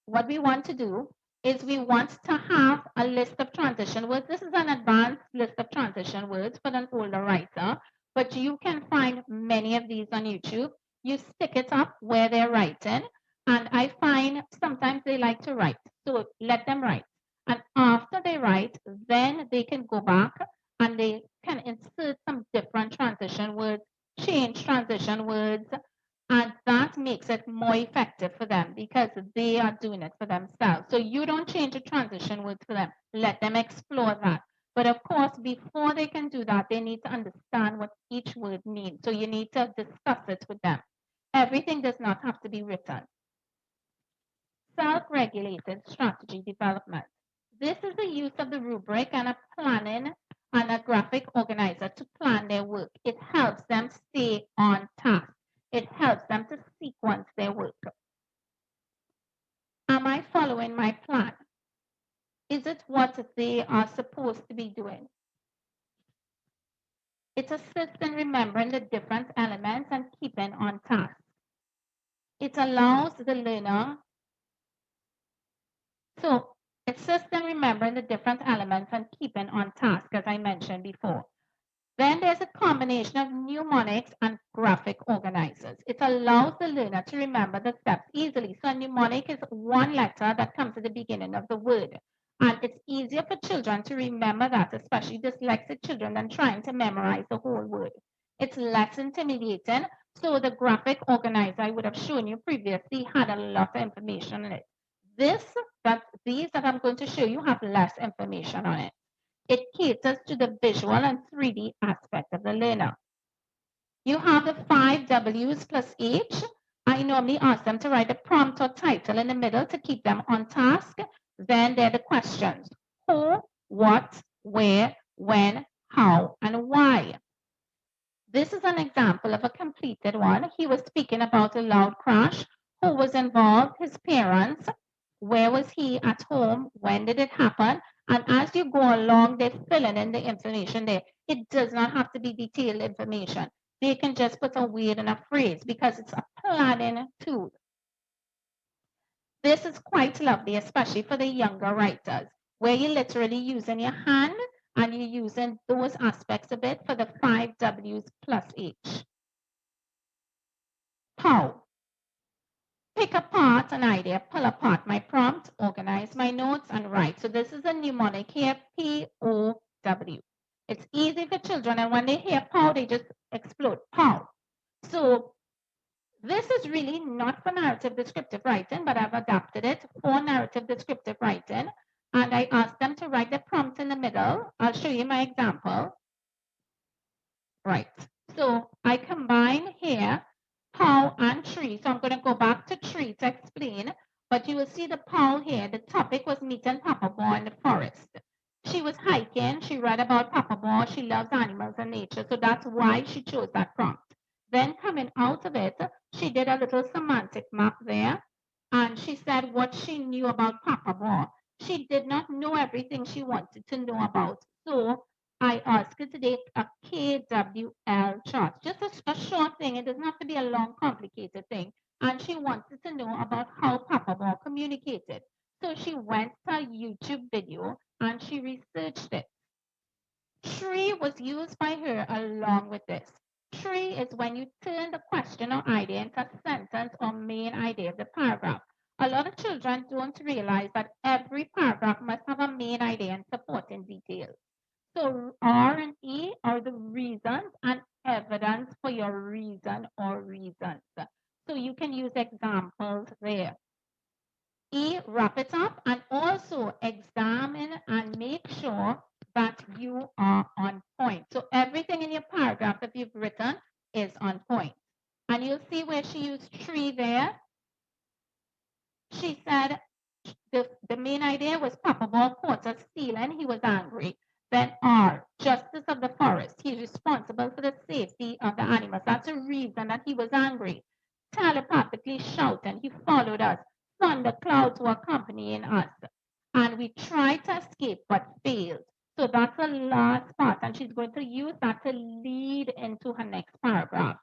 what we want to do is we want to have a list of transition words. This is an advanced list of transition words for an older writer, but you can find many of these on YouTube. You stick it up where they're writing, and I find sometimes they like to write. So let them write. And after they write, then they can go back and they can insert some different transition words, change transition words, and that makes it more effective for them because they are doing it for themselves. So you don't change the transition words for them. Let them explore that. But of course, before they can do that, they need to understand what each word means. So you need to discuss it with them. Everything does not have to be written. Self-regulated strategy development. This is the use of the rubric and a planning and a graphic organizer to plan their work. It helps them stay on task. It helps them to sequence their work. Am I following my plan? Is it what they are supposed to be doing? It assists in remembering the different elements and keeping on task. It allows the learner, so it assists in remembering the different elements and keeping on task, as I mentioned before. Then there's a combination of mnemonics and graphic organizers. It allows the learner to remember the steps easily. So a mnemonic is one letter that comes at the beginning of the word. And it's easier for children to remember that, especially dyslexic children, than trying to memorize the whole word. It's less intimidating. So the graphic organizer I would have shown you previously had a lot of information in it. These that I'm going to show you have less information on it. It caters to the visual and 3D aspect of the learner. You have the 5 W's plus H. I normally ask them to write a prompt or title in the middle to keep them on task. Then there are the questions. Who, what, where, when, how, and why. This is an example of a completed one. He was speaking about a loud crash. Who was involved? His parents. Where was he at home? When did it happen? And as you go along, they're filling in the information there. It does not have to be detailed information. they can just put a word in a phrase because it's a planning tool. This is quite lovely, especially for the younger writers, where you're literally using your hand and you're using those aspects of it for the 5 W's plus H. How? Pick apart an idea, pull apart my prompt, organize my notes, and write. So this is a mnemonic here, P-O-W. It's easy for children, and when they hear pow, they just explode, pow. So this is really not for narrative descriptive writing, but I've adapted it for narrative descriptive writing. And I asked them to write the prompt in the middle. I'll show you my example. Right. So I combine here pow and tree. So I'm going to go back to tree to explain. But you will see the pow here. The topic was meeting Papa Bear in the forest. She was hiking. She read about Papa Bear. She loves animals and nature. So that's why she chose that prompt. Then coming out of it, she did a little semantic map there. And she said what she knew about Papa Bear. She did not know everything she wanted to know about. So I asked her to take a KWL chart, just a short thing. It doesn't have to be a long, complicated thing. And she wanted to know about how Papa Bear communicated. So she went to a YouTube video and she researched it. Tree was used by her along with this. Tree is when you turn the question or idea into a sentence or main idea of the paragraph. A lot of children don't realize that every paragraph must have a main idea and supporting details. So R and E are the reasons and evidence for your reason or reasons. So you can use examples there. E, wrap it up and also examine and make sure that you are on point. So everything in your paragraph that you've written is on point. And you'll see where she used tree there. She said the main idea was Papa Bear caught us stealing. He was angry. Then R, justice of the forest. He's responsible for the safety of the animals. That's a reason that he was angry. Telepathically shouting. He followed us. Thunder clouds were accompanying us. And we tried to escape but failed. So that's the last part. And she's going to use that to lead into her next paragraph.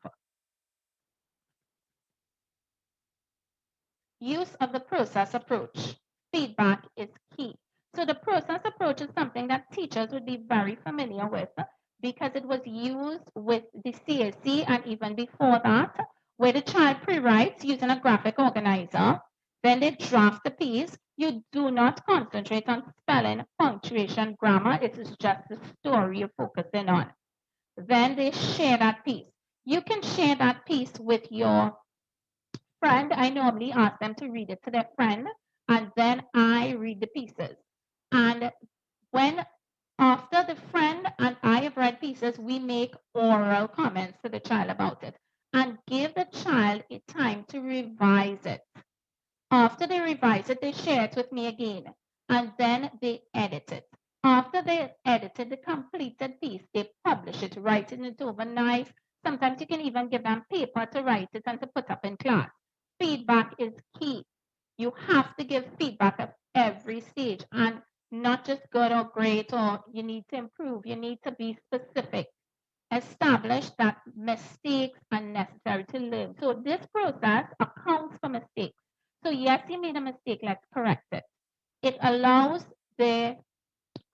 Use of the process approach. Feedback is key. So the process approach is something that teachers would be very familiar with because it was used with the CSC and even before that, where the child pre-writes using a graphic organizer. Then they draft the piece. You do not concentrate on spelling, punctuation, grammar. It is just the story you're focusing on. Then they share that piece. You can share that piece with your friend. I normally ask them to read it to their friend, and then I read the pieces. And when after the friend and I have read pieces, we make oral comments to the child about it and give the child a time to revise it. After they revise it, they share it with me again, and then they edit it. After they edited the completed piece, they publish it, write it over nice. Sometimes you can even give them paper to write it and to put up in class. Feedback is key. You have to give feedback at every stage and not just good or great or you need to improve. You need to be specific. Establish that mistakes are necessary to learn. So this process accounts for mistakes. So yes, you made a mistake, let's correct it. It allows the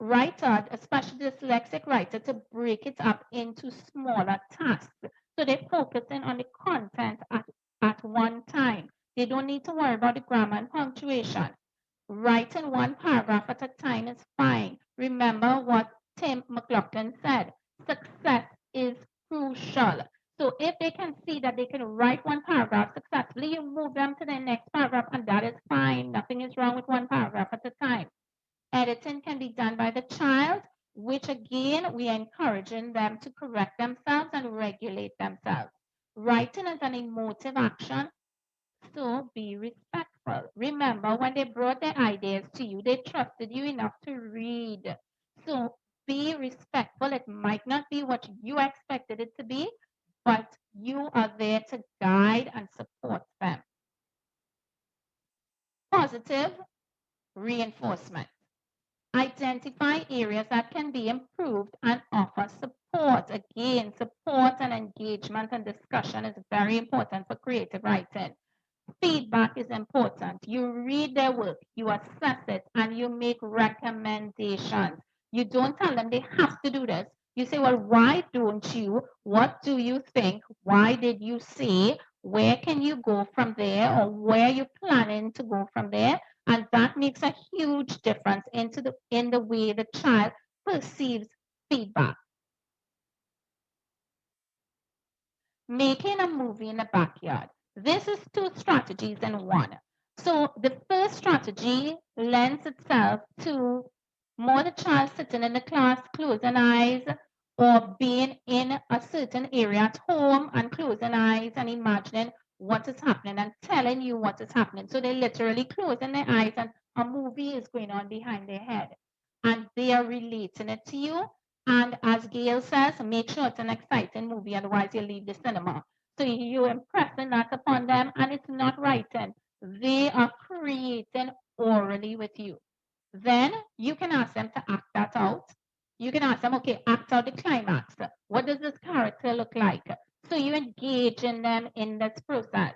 writer, especially the dyslexic writer, to break it up into smaller tasks. So they're focusing on the content at one time. They don't need to worry about the grammar and punctuation. Writing one paragraph at a time is fine. Remember what Tim McLaughlin said. Success is crucial. So if they can see that they can write one paragraph successfully, you move them to the next paragraph, and that is fine. Nothing is wrong with one paragraph at a time. Editing can be done by the child, which again, we are encouraging them to correct themselves and regulate themselves. Writing is an emotive action, so be respectful. Remember, when they brought their ideas to you, they trusted you enough to read. So be respectful. It might not be what you expected it to be, but you are there to guide and support them. Positive reinforcement. Identify areas that can be improved and offer support, again, support and engagement and discussion is very important for creative writing. Feedback is important. You read their work, you assess it, and you make recommendations. You don't tell them they have to do this. You say, well, why don't you? What do you think? Why did you say? Where can you go from there? Or where are you planning to go from there? And that makes a huge difference in the way the child perceives feedback. Making a movie in the backyard. This is 2 strategies in one. So the first strategy lends itself to more the child sitting in the class, closing eyes, or being in a certain area at home and closing eyes and imagining what is happening and telling you what is happening. So they're literally closing their eyes and a movie is going on behind their head. And they are relating it to you. And as Gayle says, make sure it's an exciting movie, otherwise you'll leave the cinema. So you're impressing that upon them, and it's not writing. They are creating orally with you. Then you can ask them to act that out. You can ask them, okay, act out the climax. What does this character look like? So you engage in them in this process.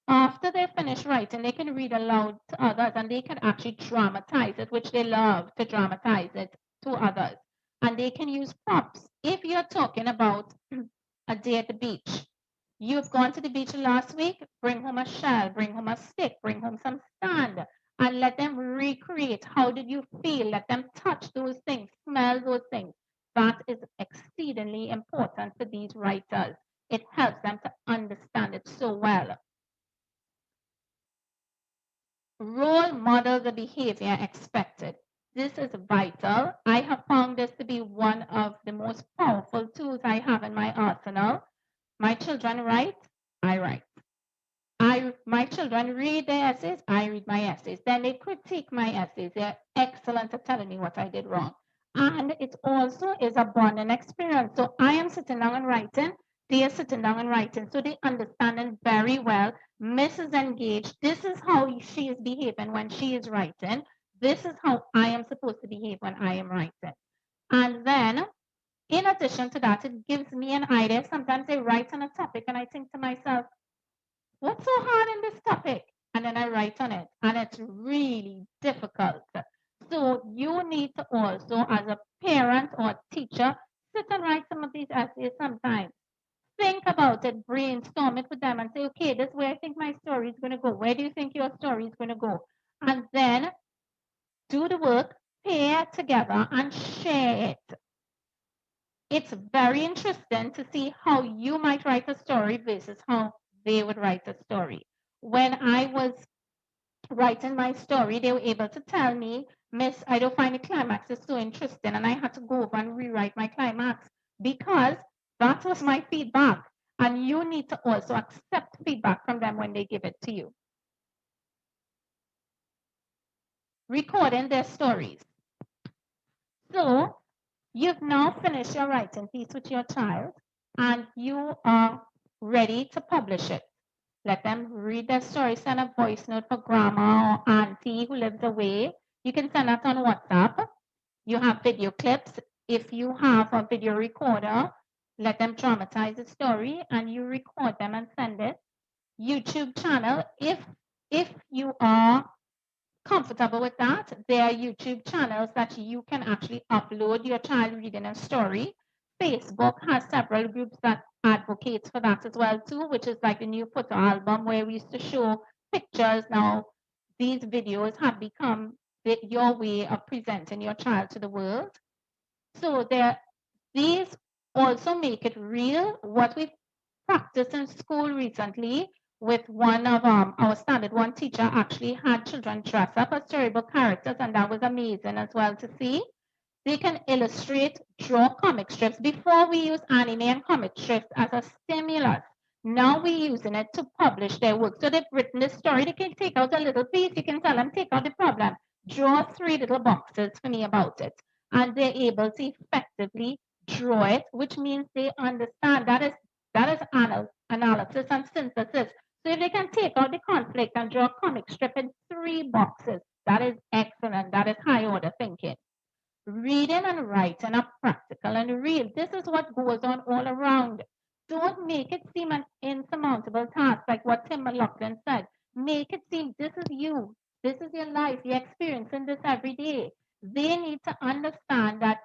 After they finish writing, they can read aloud to others, and they can actually dramatize it, which they love to dramatize it to others. And they can use props. If you're talking about a day at the beach, you've gone to the beach last week, bring home a shell, bring home a stick, bring home some sand, and let them recreate. How did you feel? Let them touch those things, smell those things. That is exceedingly important for these writers. It helps them to understand it so well. Role model the behavior expected. This is vital. I have found this to be one of the most powerful tools I have in my arsenal. My children write, I write. My children read their essays, I read my essays. Then they critique my essays. They're excellent at telling me what I did wrong. And it also is a bonding experience. So I am sitting down and writing. They are sitting down and writing. So they understand it very well. Miss is engaged. This is how she is behaving when she is writing. This is how I am supposed to behave when I am writing. And then, in addition to that, it gives me an idea. Sometimes I write on a topic and I think to myself, what's so hard in this topic? And then I write on it. And it's really difficult. So you need to also, as a parent or a teacher, sit and write some of these essays sometimes. Think about it, brainstorm it with them and say, okay, this is where I think my story is going to go. Where do you think your story is going to go? And then do the work, pair it together and share it. It's very interesting to see how you might write a story versus how they would write a story. When I was writing my story, they were able to tell me, Miss, I don't find the climax is so interesting, and I had to go over and rewrite my climax because that was my feedback. And you need to also accept feedback from them when they give it to you. Recording their stories. So you've now finished your writing piece with your child and you are ready to publish it. Let them read their story, send a voice note for grandma or auntie who lives away. You can send that on WhatsApp. You have video clips. If you have a video recorder, let them dramatize the story and you record them and send it. YouTube channel, if you are comfortable with that, there are YouTube channels that you can actually upload your child reading a story. Facebook has several groups that advocates for that as well too, which is like the new photo album where we used to show pictures. Now these videos have become your way of presenting your child to the world. So these also make it real. What we practiced in school recently with one of our standard 1 teacher actually had children dress up as storybook characters, and that was amazing as well to see. They can illustrate, draw comic strips. Before we use anime and comic strips as a stimulus. Now we're using it to publish their work. So they've written the story, they can take out a little piece, you can tell them, take out the problem, draw 3 little boxes for me about it. And they're able to effectively draw it, which means they understand that is analysis and synthesis. So if they can take out the conflict and draw a comic strip in 3 boxes, that is excellent. That is high order thinking. Reading and writing are practical and real. This is what goes on all around. Don't make it seem an insurmountable task like what Tim McLaughlin said. Make it seem this is you. This is your life. You're experiencing this every day. They need to understand that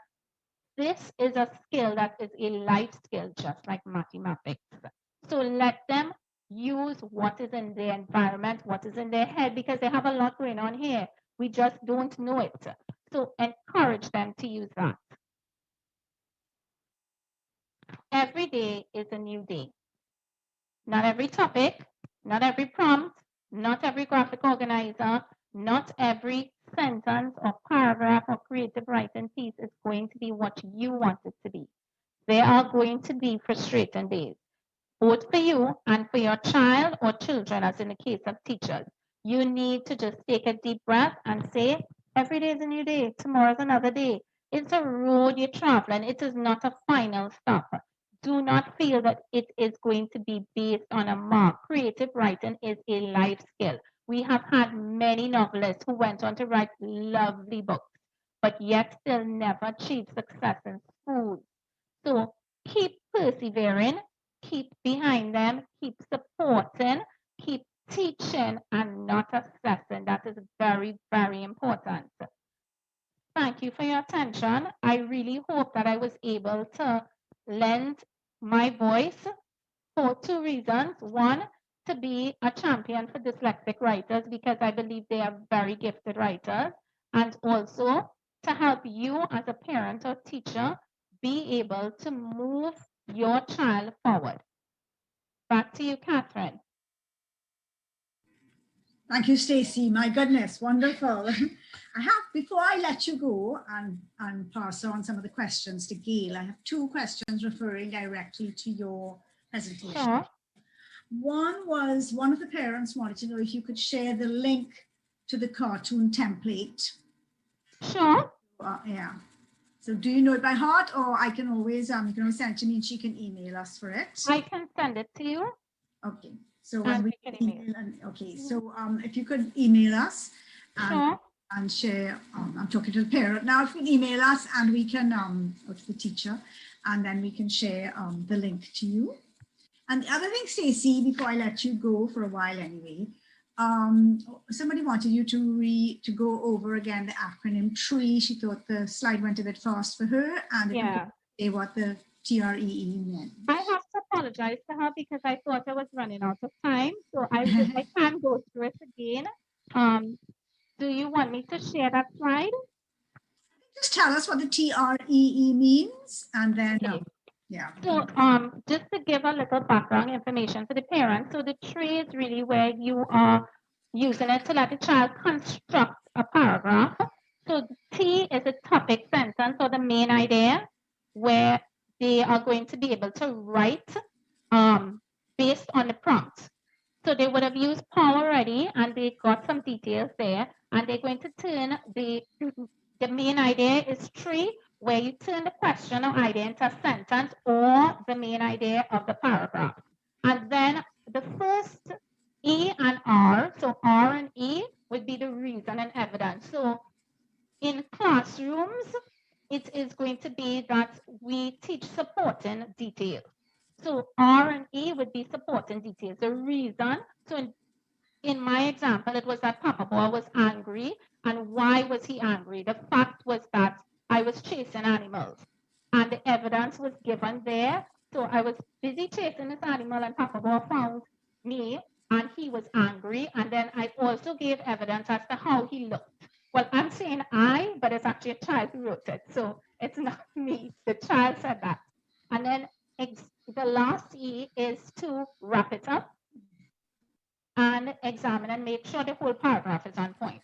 this is a skill that is a life skill, just like mathematics. So let them use what is in their environment, what is in their head, because they have a lot going on here. We just don't know it. So encourage them to use that. Every day is a new day. Not every topic, not every prompt, not every graphic organizer, not every sentence or paragraph or creative writing piece is going to be what you want it to be. There are going to be frustrating days, both for you and for your child or children, as in the case of teachers. You need to just take a deep breath and say, every day is a new day, tomorrow is another day. It's a road you're traveling. It is not a final stop. Do not feel that it is going to be based on a mark. Creative writing is a life skill. We have had many novelists who went on to write lovely books, but yet still never achieved success in school. So keep persevering, keep behind them, keep supporting, keep teaching and not assessing. That is very, very important. Thank you for your attention. I really hope that I was able to lend my voice for two reasons. One, to be a champion for dyslexic writers because I believe they are very gifted writers, and also to help you as a parent or teacher be able to move your child forward. Back to you, Cathryn. Thank you, Stacey. My goodness, wonderful. Before I let you go and pass on some of the questions to Gayle, I have two questions referring directly to your presentation. Sure. One was, one of the parents wanted to know if you could share the link to the cartoon template. Sure. Yeah. So do you know it by heart, or I can always, you can always send it to me and she can email us for it? I can send it to you. Okay. So when we can email, okay. So if you could email us Sure. and share, I'm talking to the parent now, if you can email us and we can, or to the teacher, and then we can share the link to you. And the other thing, Stacey, before I let you go for a while anyway, somebody wanted you to go over again the acronym TREE. She thought the slide went a bit fast for her, and if you could say what the TREE meant. I have to apologize to her because I thought I was running out of time, so I can't go through it again. Do you want me to share that slide? Just tell us what the TREE means, and then yeah. So just to give a little background information for the parents, so the tree is really where you are using it to let the child construct a paragraph. So the T is a topic sentence or the main idea where they are going to be able to write based on the prompt. So they would have used Power already and they got some details there, and they're going to turn the main idea is tree, where you turn the question or idea into a sentence or the main idea of the paragraph. And then the first E and R, so R and E would be the reason and evidence. So in classrooms, it is going to be that we teach supporting details. So R and E would be supporting details. The reason, so in my example, it was that Papa Boy was angry. And why was he angry? The fact was that I was chasing animals and the evidence was given there. So I was busy chasing this animal and Papa Boy found me and he was angry. And then I also gave evidence as to how he looked. Well, I'm saying I, but it's actually a child who wrote it. So it's not me. The child said that. And then the last E is to wrap it up and examine and make sure the whole paragraph is on point.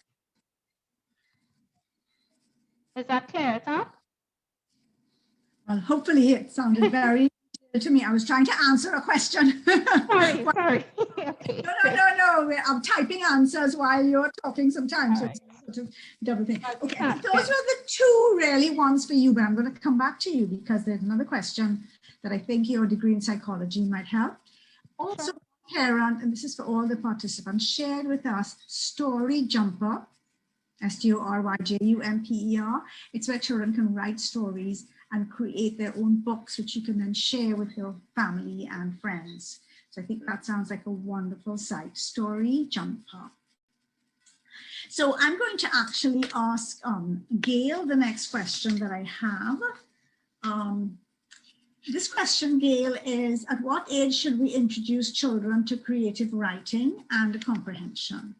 Is that clear, Tom? Well, hopefully it sounded very to me. I was trying to answer a question. Sorry. Okay. No. I'm typing answers while you're talking sometimes. So it's sort of double thing. Okay, those were the two really ones for you, but I'm going to come back to you because there's another question that I think your degree in psychology might help. Also, parent, and this is for all the participants, shared with us Story Jumper, STORYJUMPER. It's where children can write stories and create their own books, which you can then share with your family and friends. So I think that sounds like a wonderful site, Story Jumper. So I'm going to actually ask Gayle the next question that I have. This question, Gayle, is at what age should we introduce children to creative writing and comprehension?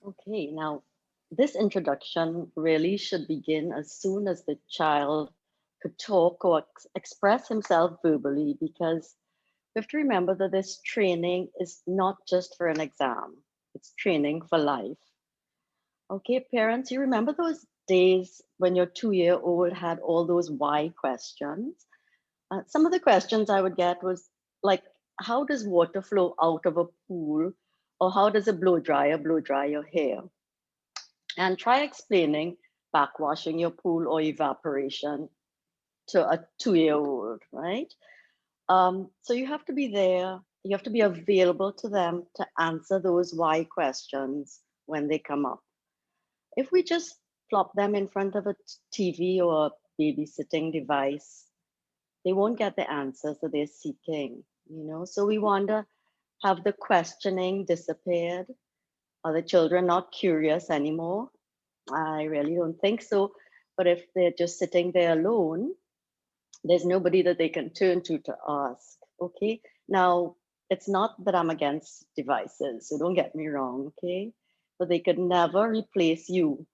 Okay, now this introduction really should begin as soon as the child could talk or express himself verbally, because we have to remember that this training is not just for an exam, it's training for life. Okay, parents, you remember those days when your 2-year-old had all those why questions? Some of the questions I would get was like, how does water flow out of a pool? Or how does a blow dry your hair? And try explaining backwashing your pool or evaporation to a 2-year-old, right? So you have to be there. You have to be available to them to answer those why questions when they come up. If we just plop them in front of a TV or a babysitting device, they won't get the answers that they're seeking, you know? So we wonder, have the questioning disappeared? Are the children not curious anymore? I really don't think so. But if they're just sitting there alone, there's nobody that they can turn to ask, okay? Now, it's not that I'm against devices, so don't get me wrong, okay? But they could never replace you,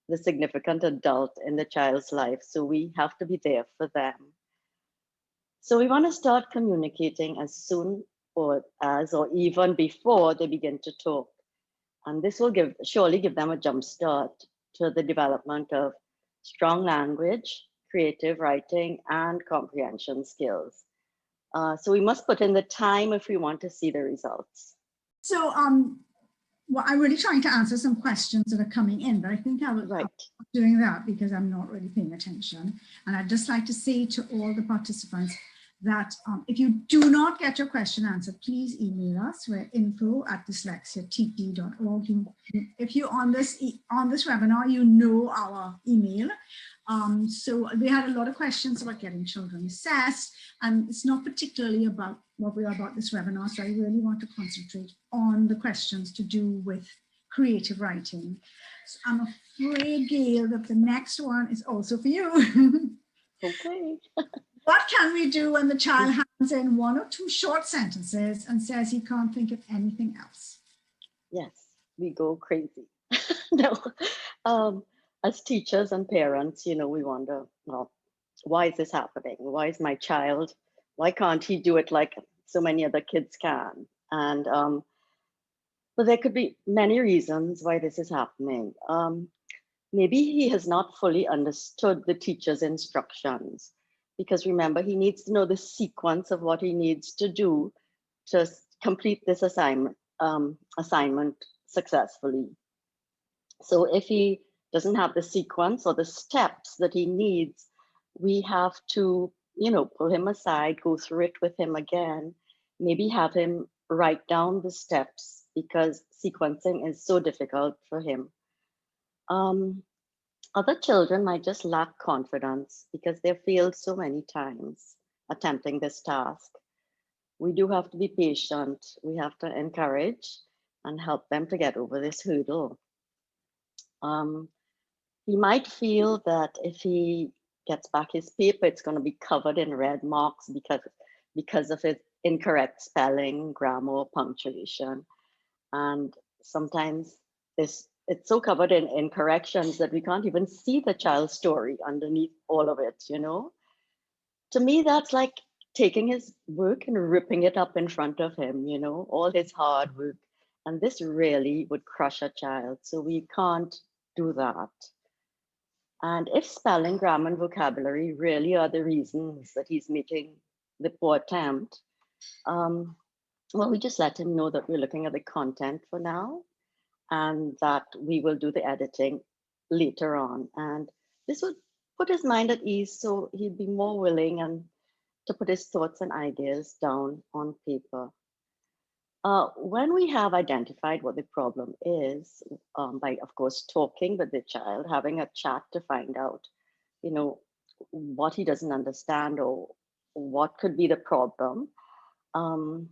the significant adult in the child's life. So we have to be there for them. So we want to start communicating as soon or even before they begin to talk. And this will surely give them a jump start to the development of strong language, creative writing, and comprehension skills. So we must put in the time if we want to see the results. So well, I'm really trying to answer some questions that are coming in, but I think I'll stop doing that because I'm not really paying attention. And I'd just like to say to all the participants that if you do not get your question answered, please email us. We're info@dyslexiatt.org. If you're on this webinar, you know our email. So we had a lot of questions about getting children assessed, and it's not particularly about what we are about this webinar. So I really want to concentrate on the questions to do with creative writing. So I'm afraid, Gayle, that the next one is also for you. Okay. What can we do when the child hands in 1 or 2 short sentences and says he can't think of anything else? Yes, we go crazy. No, as teachers and parents, you know, we wonder, well, why is this happening? Why is my child, why can't he do it like so many other kids can? And but there could be many reasons why this is happening. Maybe he has not fully understood the teacher's instructions, because remember, he needs to know the sequence of what he needs to do to complete this assignment successfully. So if he doesn't have the sequence or the steps that he needs, we have to, you know, pull him aside, go through it with him again, maybe have him write down the steps because sequencing is so difficult for him. Other children might just lack confidence because they've failed so many times attempting this task. We do have to be patient. We have to encourage and help them to get over this hurdle. He might feel that if he gets back his paper, it's going to be covered in red marks because of his incorrect spelling, grammar, or punctuation. And sometimes it's so covered in incorrections that we can't even see the child's story underneath all of it, you know? To me, that's like taking his work and ripping it up in front of him, you know, all his hard work. And this really would crush a child. So we can't do that. And if spelling, grammar, and vocabulary really are the reasons that he's making the poor attempt, well, we just let him know that we're looking at the content for now and that we will do the editing later on. And this would put his mind at ease, so he'd be more willing and to put his thoughts and ideas down on paper. When we have identified what the problem is, by, of course, talking with the child, having a chat to find out, you know, what he doesn't understand or what could be the problem. And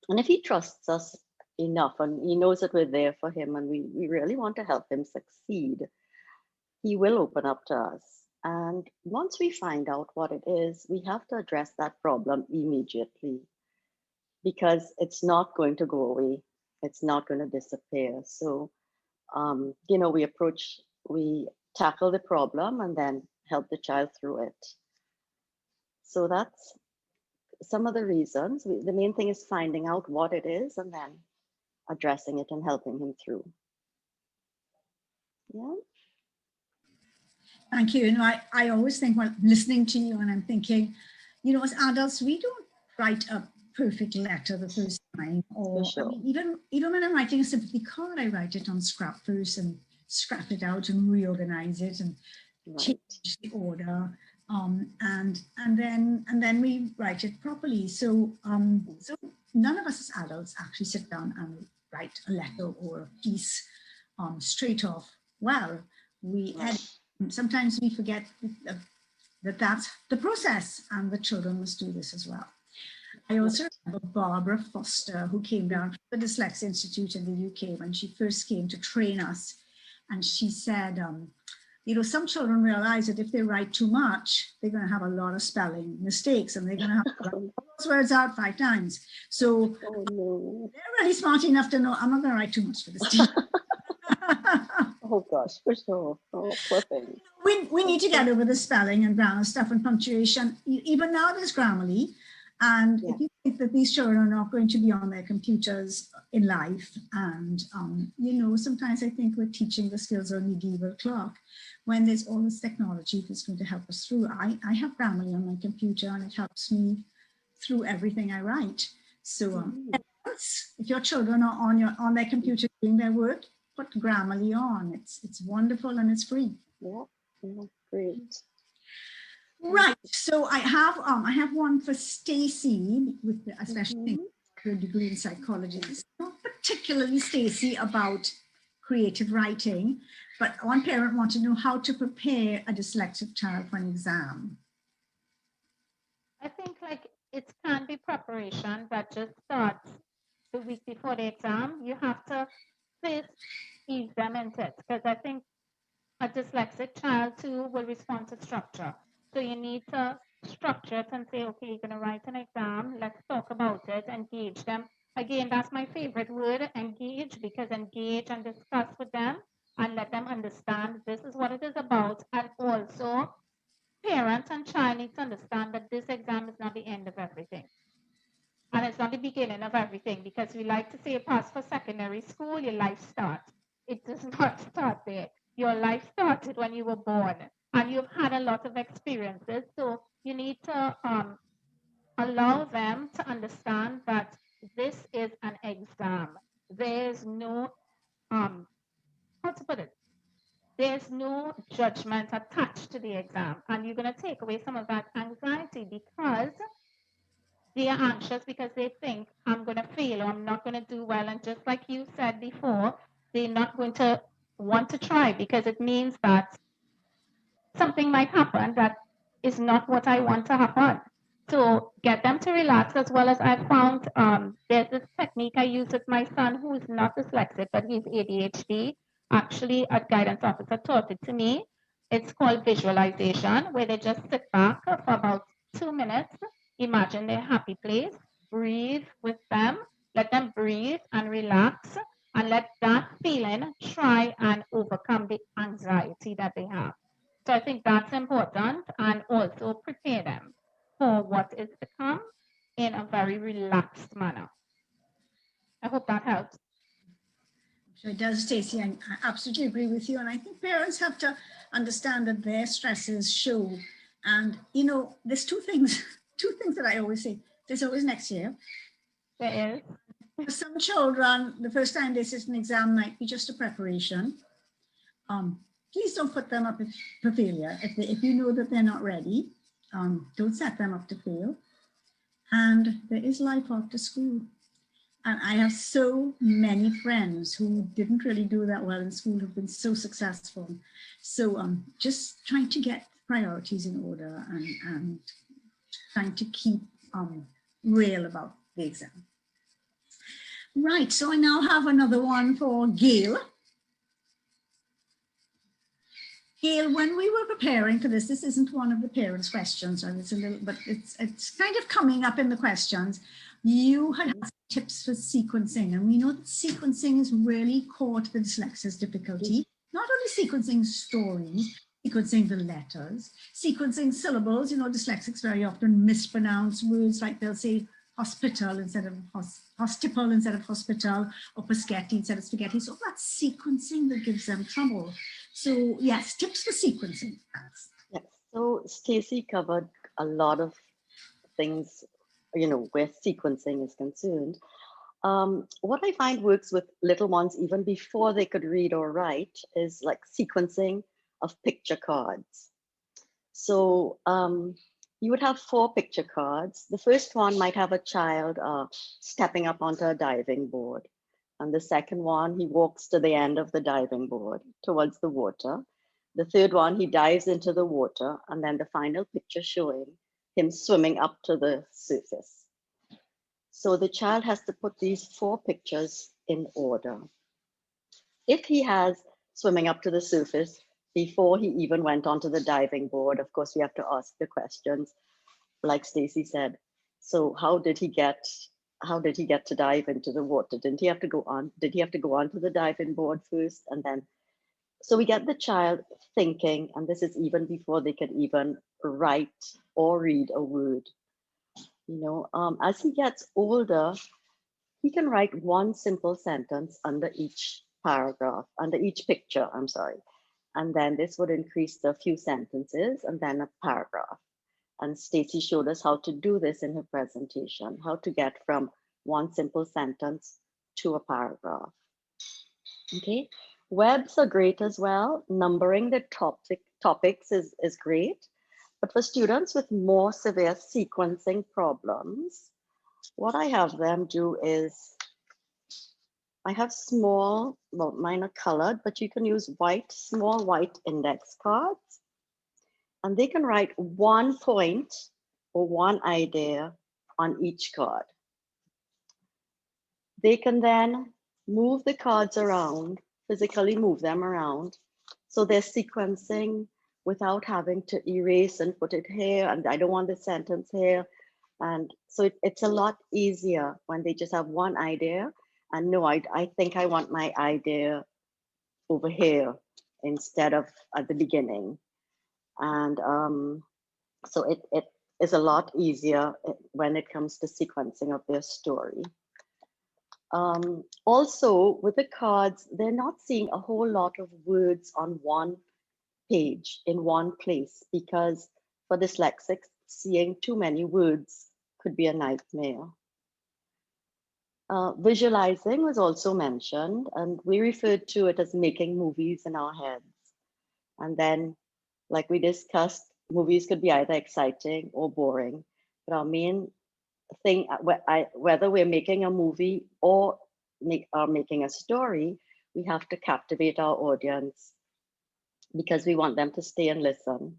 if he trusts us enough and he knows that we're there for him and we really want to help him succeed, he will open up to us. And once we find out what it is, we have to address that problem immediately, because it's not going to go away. It's not going to disappear. So, you know, we tackle the problem and then help the child through it. So that's some of the reasons. The main thing is finding out what it is and then addressing it and helping him through. Yeah. Thank you. You know, I always think while listening to you, and I'm thinking, you know, as adults, we don't write a perfect letter the first time, or Sure. I mean, even when I'm writing a sympathy card, I write it on scrap first and scrap it out and reorganize it and change the order, and then we write it properly. So so none of us as adults actually sit down and write a letter or a piece straight off. Well, we edit. Sometimes we forget that that's the process, and the children must do this as well. I also remember Barbara Foster, who came down from the Dyslexia Institute in the UK when she first came to train us. And she said, you know, some children realize that if they write too much, they're going to have a lot of spelling mistakes and they're going to have to write all those words out 5 times. So they're really smart enough to know, I'm not going to write too much for this teacher. Oh gosh, for sure. Oh, poor thing. We need to get over the spelling and grammar stuff and punctuation. Even now there's Grammarly. And if you think that these children are not going to be on their computers in life, and you know, sometimes I think we're teaching the skills of a medieval clock when there's all this technology that's going to help us through. I have Grammarly on my computer and it helps me through everything I write. So if your children are on their computer doing their work, put Grammarly on. It's wonderful and it's free. Yeah, great. Right. So I have one for Stacey with especially her degree in psychology. It's not particularly Stacey about creative writing, but one parent wanted to know how to prepare a dyslexic child for an exam. I think like it can be preparation that just starts the week before the exam. You have to first ease them into it, because I think a dyslexic child too will respond to structure. So you need to structure it and say, okay, you're going to write an exam. Let's talk about it, engage them. Again, that's my favorite word, engage, because engage and discuss with them and let them understand this is what it is about. And also, parents and child need to understand that this exam is not the end of everything. And it's not the beginning of everything, because we like to say pass for secondary school, your life starts. It does not start there. Your life started when you were born and you've had a lot of experiences. So you need to allow them to understand that this is an exam. There's no, how to put it? There's no judgment attached to the exam. And you're going to take away some of that anxiety, because they are anxious because they think I'm going to fail or I'm not going to do well. And just like you said before, they're not going to want to try because it means that something might happen that is not what I want to happen. So get them to relax, as well as I found there's this technique I use with my son who is not dyslexic, but he's ADHD. Actually, a guidance officer taught it to me. It's called visualization, where they just sit back for about 2 minutes, imagine their happy place, breathe with them, let them breathe and relax, and let that feeling try and overcome the anxiety that they have. So I think that's important, and also prepare them for what is to come in a very relaxed manner. I hope that helps. So it does, Stacey. I absolutely agree with you. And I think parents have to understand that their stresses show. And, you know, there's two things that I always say. There's always next year. There is. For some children, the first time they sit an exam might be just a preparation. Please don't put them up for failure. If you know that they're not ready, don't set them up to fail. And there is life after school. And I have so many friends who didn't really do that well in school who've been so successful. So just trying to get priorities in order and trying to keep real about the exam. Right, so I now have another one for Gayle. Gayle, when we were preparing for this isn't one of the parents' questions, and it's a little, but it's kind of coming up in the questions. You had tips for sequencing, and we know that sequencing is really core to the dyslexia difficulty. Not only sequencing stories, sequencing the letters, sequencing syllables. You know, dyslexics very often mispronounce words, like they'll say hospital instead of hospital instead of hospital, or paschetti instead of spaghetti. So that's sequencing that gives them trouble. So yes, tips for sequencing. Yes. So Stacey covered a lot of things, you know, where sequencing is concerned. What I find works with little ones even before they could read or write is like sequencing of picture cards. So you would have 4 picture cards. The first one might have a child stepping up onto a diving board. And the second one, he walks to the end of the diving board towards the water. The third one, he dives into the water. And then the final picture showing him swimming up to the surface. So the child has to put these 4 pictures in order. If he has swimming up to the surface before he even went onto the diving board, of course, we have to ask the questions, like Stacey said. So how did he get to dive into the water? Did he have to go onto the diving board first? And then, so we get the child thinking, and this is even before they can even write or read a word. You know, as he gets older, he can write one simple sentence under each paragraph, under each picture, I'm sorry. And then this would increase to a few sentences and then a paragraph. And Stacey showed us how to do this in her presentation, how to get from one simple sentence to a paragraph. Okay, webs are great as well. Numbering the topics is great. But for students with more severe sequencing problems, what I have them do is, I have small, well, mine are colored, but you can use small white index cards. And they can write 1 point or 1 idea on each card. They can then move the cards around, physically move them around. So they're sequencing without having to erase and put it here, and I don't want the sentence here. And so it's a lot easier when they just have one idea and no, I think I want my idea over here instead of at the beginning. And so it is a lot easier when it comes to sequencing of their story. Also, with the cards, they're not seeing a whole lot of words on one page in one place, because for dyslexics, seeing too many words could be a nightmare. Visualizing was also mentioned, and we referred to it as making movies in our heads. And then, like we discussed, movies could be either exciting or boring. But our main thing, whether we're making a movie or making a story, we have to captivate our audience because we want them to stay and listen.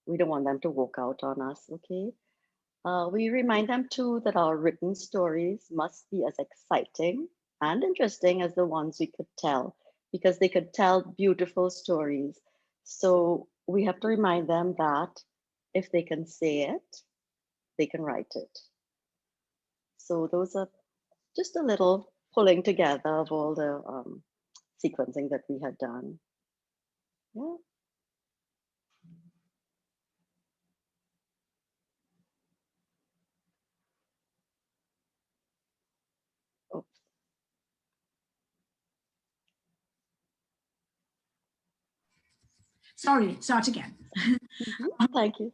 We don't want them to walk out on us, okay? We remind them too that our written stories must be as exciting and interesting as the ones we could tell, because they could tell beautiful stories. So we have to remind them that if they can say it, they can write it. So those are just a little pulling together of all the sequencing that we had done. Yeah. Oops. Sorry, start again. Thank you.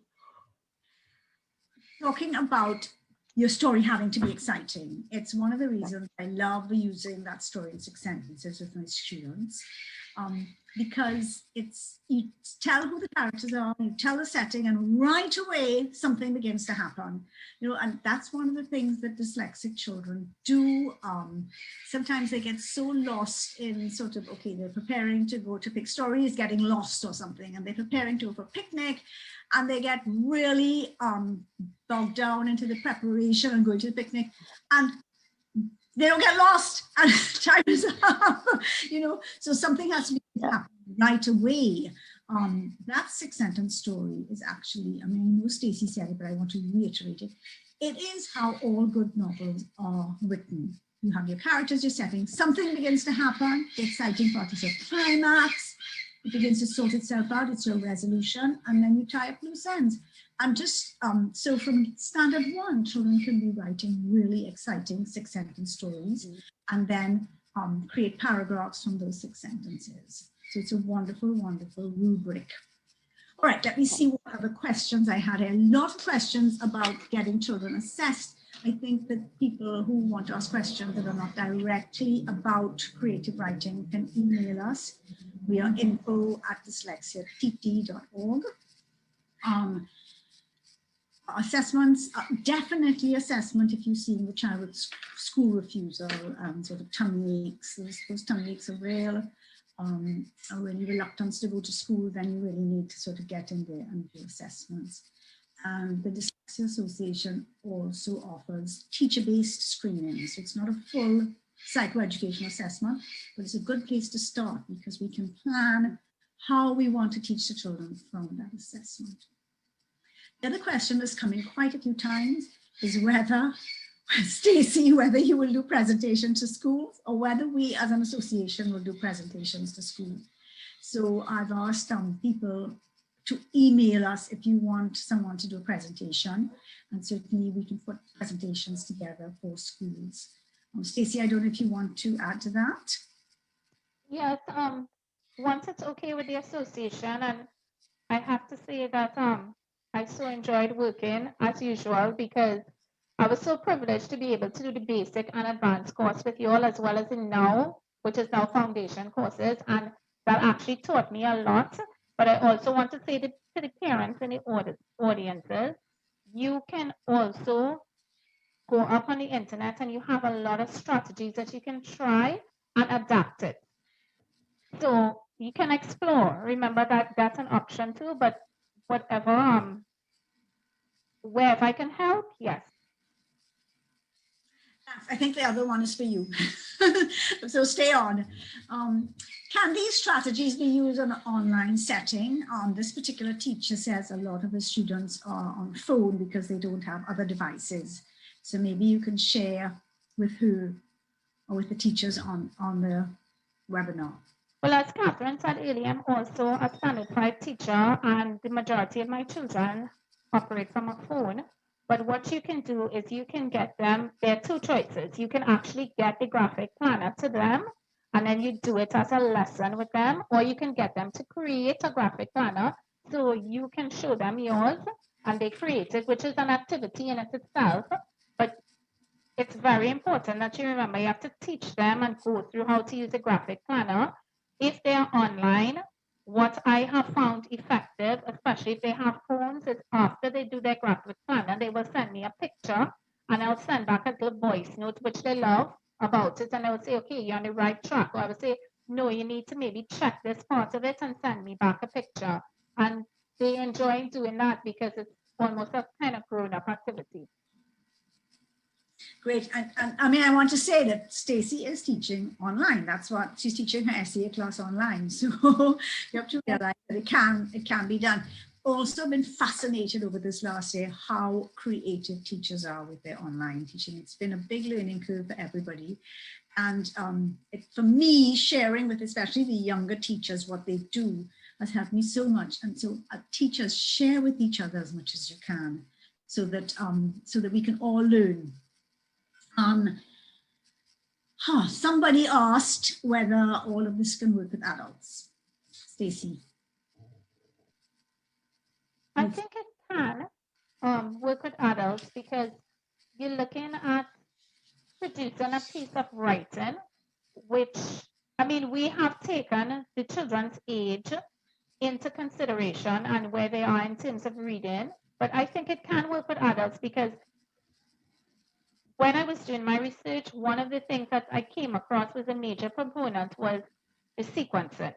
Talking about your story having to be exciting. It's one of the reasons I love using that story in 6 sentences with my students, because you tell who the characters are, you tell the setting, and right away something begins to happen. And that's one of the things that dyslexic children do. Sometimes they get so lost in sort of, okay, they're preparing to go to pick stories, getting lost or something, and they're preparing to go for a picnic, and they get really bogged down into the preparation and going to the picnic, and they don't get lost and time is up, so something has to be happening right away. That 6-sentence story is actually, I know Stacey said it, but I want to reiterate it. It is how all good novels are written. You have your characters, your setting, something begins to happen, the exciting part is your climax, it begins to sort itself out, it's your resolution, and then you tie up loose ends. And just so from standard 1, children can be writing really exciting 6-sentence stories, and then create paragraphs from those 6 sentences. So it's a wonderful, wonderful rubric. All right, let me see what other questions I had. A lot of questions about getting children assessed. I think that people who want to ask questions that are not directly about creative writing can email us. We are info@dyslexiatt.org. Assessments, definitely assessment if you've seen the child with school refusal, sort of tummy aches. Those tummy aches are real. A really reluctance to go to school, then you really need to sort of get in there and do assessments. And the Dyslexia Association also offers teacher-based screening. So it's not a full psychoeducational assessment, but it's a good place to start because we can plan how we want to teach the children from that assessment. The other question that's come in quite a few times is whether, Stacey, whether you will do presentations to schools or whether we as an association will do presentations to schools. So I've asked people to email us if you want someone to do a presentation, and certainly we can put presentations together for schools. Stacey, I don't know if you want to add to that. Yes, once it's okay with the association, and I have to say that I so enjoyed working as usual because I was so privileged to be able to do the basic and advanced course with you all, as well as in now, which is now foundation courses, and that actually taught me a lot. But I also want to say to the parents and the audiences, you can also go up on the internet and you have a lot of strategies that you can try and adapt it. So you can explore. Remember that that's an option too, but whatever, wherever I can help, yes. I think the other one is for you. So stay on. Can these strategies be used in an online setting? This particular teacher says a lot of the students are on phone because they don't have other devices. So maybe you can share with her or with the teachers on the webinar. Well, as Cathryn said earlier, I'm also a standard 5 teacher, and the majority of my children operate from a phone. But what you can do is you can get them, there are 2 choices. You can actually get the graphic planner to them, and then you do it as a lesson with them, or you can get them to create a graphic planner. So you can show them yours, and they create it, which is an activity in itself. But it's very important that you remember you have to teach them and go through how to use a graphic planner. If they're online, what I have found effective, especially if they have phones, is after they do their graphic planner, they will send me a picture and I'll send back a little voice note, which they love about it. And I will say, okay, you're on the right track. Or I will say, no, you need to maybe check this part of it and send me back a picture. And they enjoy doing that because it's almost a kind of grown-up activity. Great. And I mean, I want to say that Stacey is teaching online. That's what she's teaching her SEA class online. So you have to realize that it can be done. Also been fascinated over this last year how creative teachers are with their online teaching. It's been a big learning curve for everybody. And for me, sharing with especially the younger teachers what they do has helped me so much. And so teachers, share with each other as much as you can so that we can all learn. Somebody asked whether all of this can work with adults. Stacey. I think it can work with adults because you're looking at producing a piece of writing, which, I mean, we have taken the children's age into consideration and where they are in terms of reading, but I think it can work with adults because when I was doing my research, one of the things that I came across was a major component was the sequencing.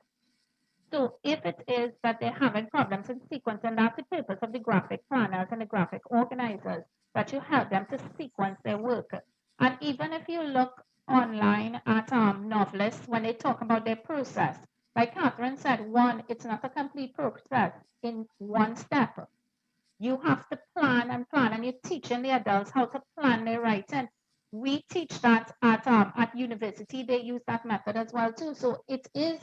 So if it is that they're having problems in sequencing, that's the purpose of the graphic planners and the graphic organizers, that you help them to sequence their work. And even if you look online at novelists, when they talk about their process, like Cathryn said, one, it's not a complete process in one step. You have to plan, and you're teaching the adults how to plan their writing. We teach that at university. They use that method as well too. So it is,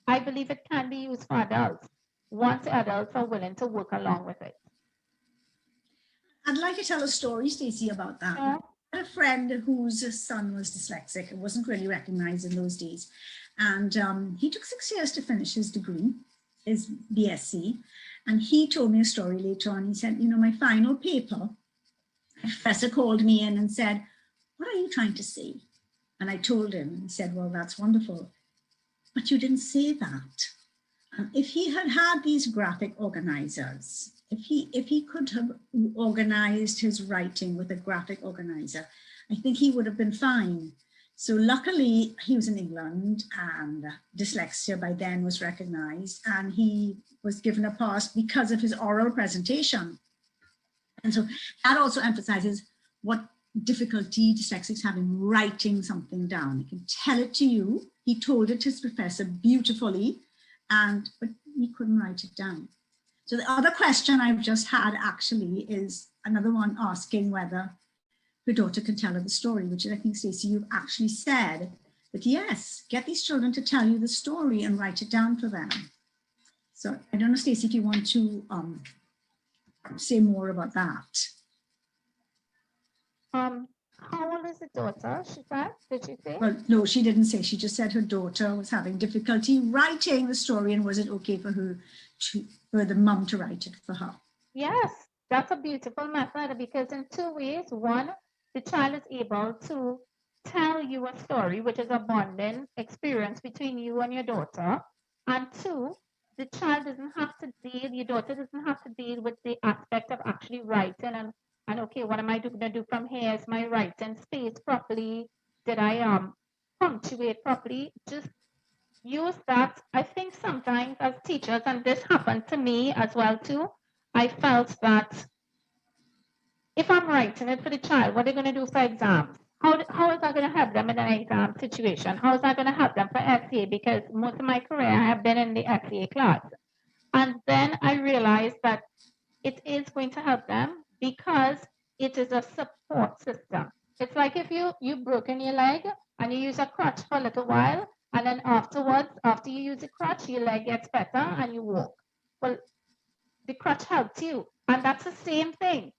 I believe it can be used for adults once adults are willing to work along with it. I'd like to tell a story, Stacey, about that. Sure. I had a friend whose son was dyslexic. It wasn't really recognized in those days. And he took 6 years to finish his degree, his BSc. And he told me a story later on. He said, you know, my final paper, the professor called me in and said, what are you trying to say? And I told him, and he said, well, that's wonderful. But you didn't say that. And if he had had these graphic organizers, if he could have organized his writing with a graphic organizer, I think he would have been fine. So luckily he was in England and dyslexia by then was recognized and he was given a pass because of his oral presentation. And so that also emphasizes what difficulty dyslexics have in writing something down. He can tell it to you. He told it to his professor beautifully, but he couldn't write it down. So the other question I've just had actually is another one asking whether her daughter can tell her the story, which I think, Stacey, you've actually said that yes, get these children to tell you the story and write it down for them. So I don't know, Stacey, if you want to say more about that. How old is the daughter, she said? Did she say? Well, no, she didn't say. She just said her daughter was having difficulty writing the story and was it okay for her for the mum to write it for her? Yes, that's a beautiful method because in two ways. One, the child is able to tell you a story, which is a bonding experience between you and your daughter. And two, the child doesn't have to deal, your daughter doesn't have to deal with the aspect of actually writing and okay, what am I going to do from here? Is my writing spaced properly? Did I punctuate properly? Just use that. I think sometimes as teachers, and this happened to me as well too, I felt that if I'm writing it for the child, what are they going to do for exams? How is that going to help them in an exam situation? How is that going to help them for SEA? Because most of my career I have been in the SEA class. And then I realized that it is going to help them because it is a support system. It's like if you've broken your leg and you use a crutch for a little while, and then afterwards, after you use a crutch, your leg gets better and you walk. Well, the crutch helps you. And that's the same thing.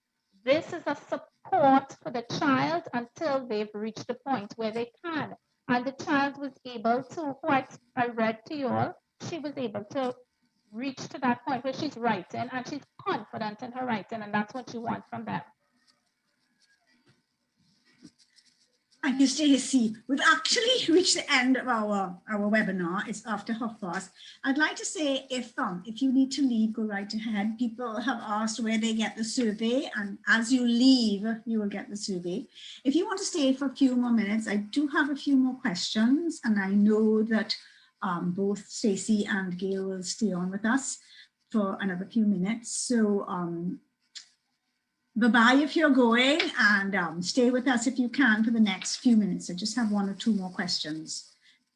This is a support for the child until they've reached the point where they can. And the child was able to, who I read to you all, she was able to reach to that point where she's writing and she's confident in her writing, and that's what you want from them. Thank you, Stacey. We've actually reached the end of our webinar. It's after 1:30. I'd like to say if you need to leave, go right ahead. People have asked where they get the survey, and as you leave, you will get the survey. If you want to stay for a few more minutes, I do have a few more questions, and I know that both Stacey and Gayle will stay on with us for another few minutes. So bye-bye if you're going, and stay with us if you can for the next few minutes. I just have one or two more questions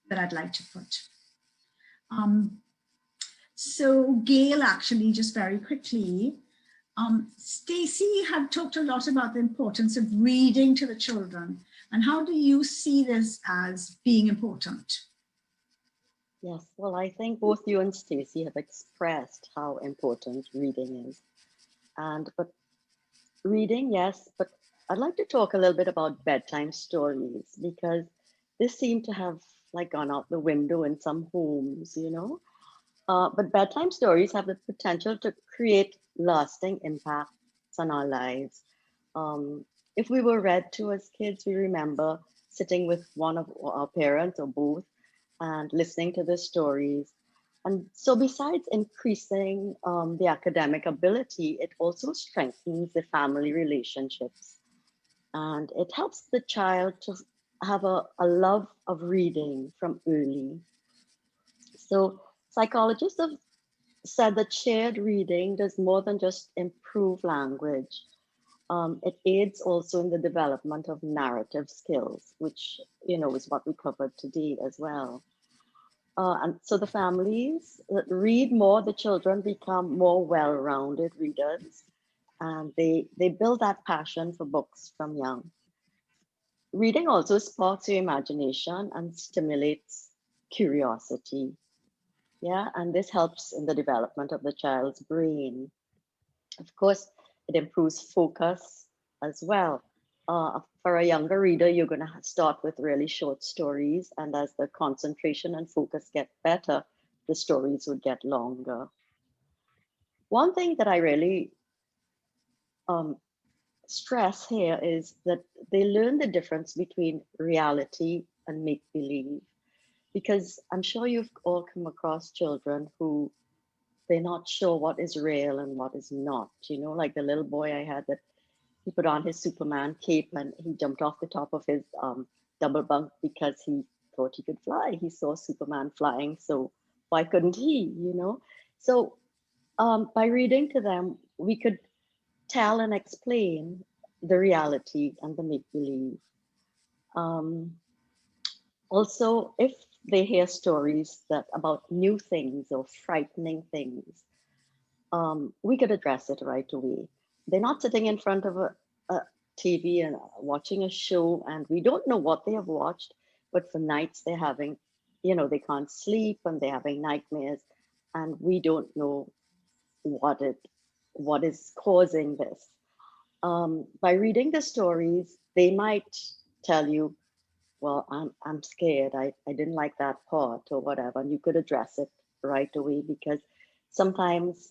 that I'd like to put. So Gayle, actually, just very quickly, Stacey had talked a lot about the importance of reading to the children. And how do you see this as being important? Yes, well, I think both you and Stacey have expressed how important reading is. But reading, yes, but I'd like to talk a little bit about bedtime stories because this seemed to have like gone out the window in some homes, you know. But bedtime stories have the potential to create lasting impacts on our lives. if we were read to as kids, we remember sitting with one of our parents or both and listening to the stories. And so besides increasing the academic ability, it also strengthens the family relationships. And it helps the child to have a love of reading from early. So psychologists have said that shared reading does more than just improve language. It aids also in the development of narrative skills, which, you know, is what we covered today as well. And so the families that read more, the children become more well-rounded readers, and they build that passion for books from young. Reading also sparks your imagination and stimulates curiosity. Yeah, and this helps in the development of the child's brain. Of course, it improves focus as well. For a younger reader, you're going to start with really short stories, and as the concentration and focus get better, the stories would get longer. One thing that I really stress here is that they learn the difference between reality and make-believe, because I'm sure you've all come across children who they're not sure what is real and what is not, you know, like the little boy I had that he put on his Superman cape and he jumped off the top of his double bunk because he thought he could fly. He saw Superman flying, so why couldn't he, you know? So by reading to them, we could tell and explain the reality and the make-believe. Also, if they hear stories that about new things or frightening things, we could address it right away. They're not sitting in front of a TV and watching a show, and we don't know what they have watched, but for nights they're having, you know, they can't sleep and they're having nightmares, and we don't know what is causing this. By reading the stories, they might tell you, well, I'm scared. I didn't like that part or whatever. And you could address it right away, because sometimes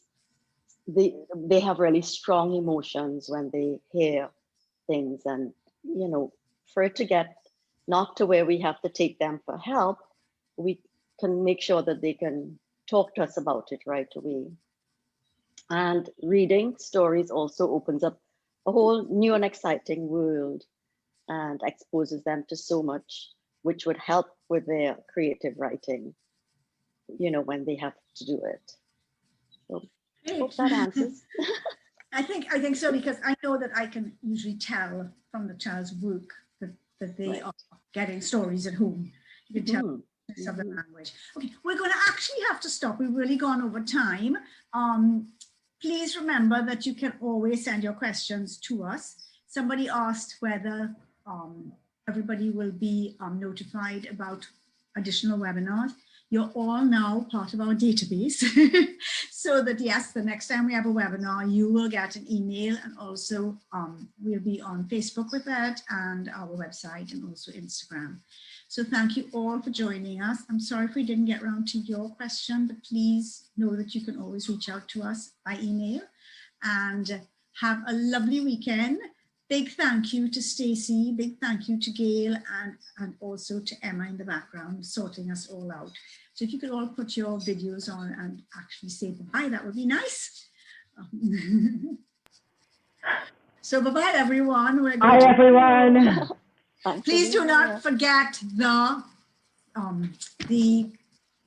they have really strong emotions when they hear things. And, you know, for it to get not to where we have to take them for help, we can make sure that they can talk to us about it right away. And reading stories also opens up a whole new and exciting world and exposes them to so much, which would help with their creative writing, you know, when they have to do it. So I hope that answers. I think so, because I know that I can usually tell from the child's work that they are getting stories at home. You can tell of the language. Okay, we're going to actually have to stop. We've really gone over time. Please remember that you can always send your questions to us. Somebody asked whether everybody will be notified about additional webinars. You're all now part of our database. So that, yes, the next time we have a webinar, you will get an email, and also we'll be on Facebook with that, and our website, and also Instagram. So thank you all for joining us. I'm sorry if we didn't get around to your question, but please know that you can always reach out to us by email, and have a lovely weekend. Big thank you to Stacey, big thank you to Gayle, and also to Emma in the background, sorting us all out. So if you could all put your videos on and actually say bye, that would be nice. So bye-bye, everyone. Bye, everyone. Please do not forget the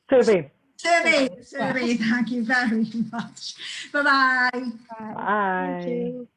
Survey. Survey. Thank you very much. Bye-bye. Bye. Thank you.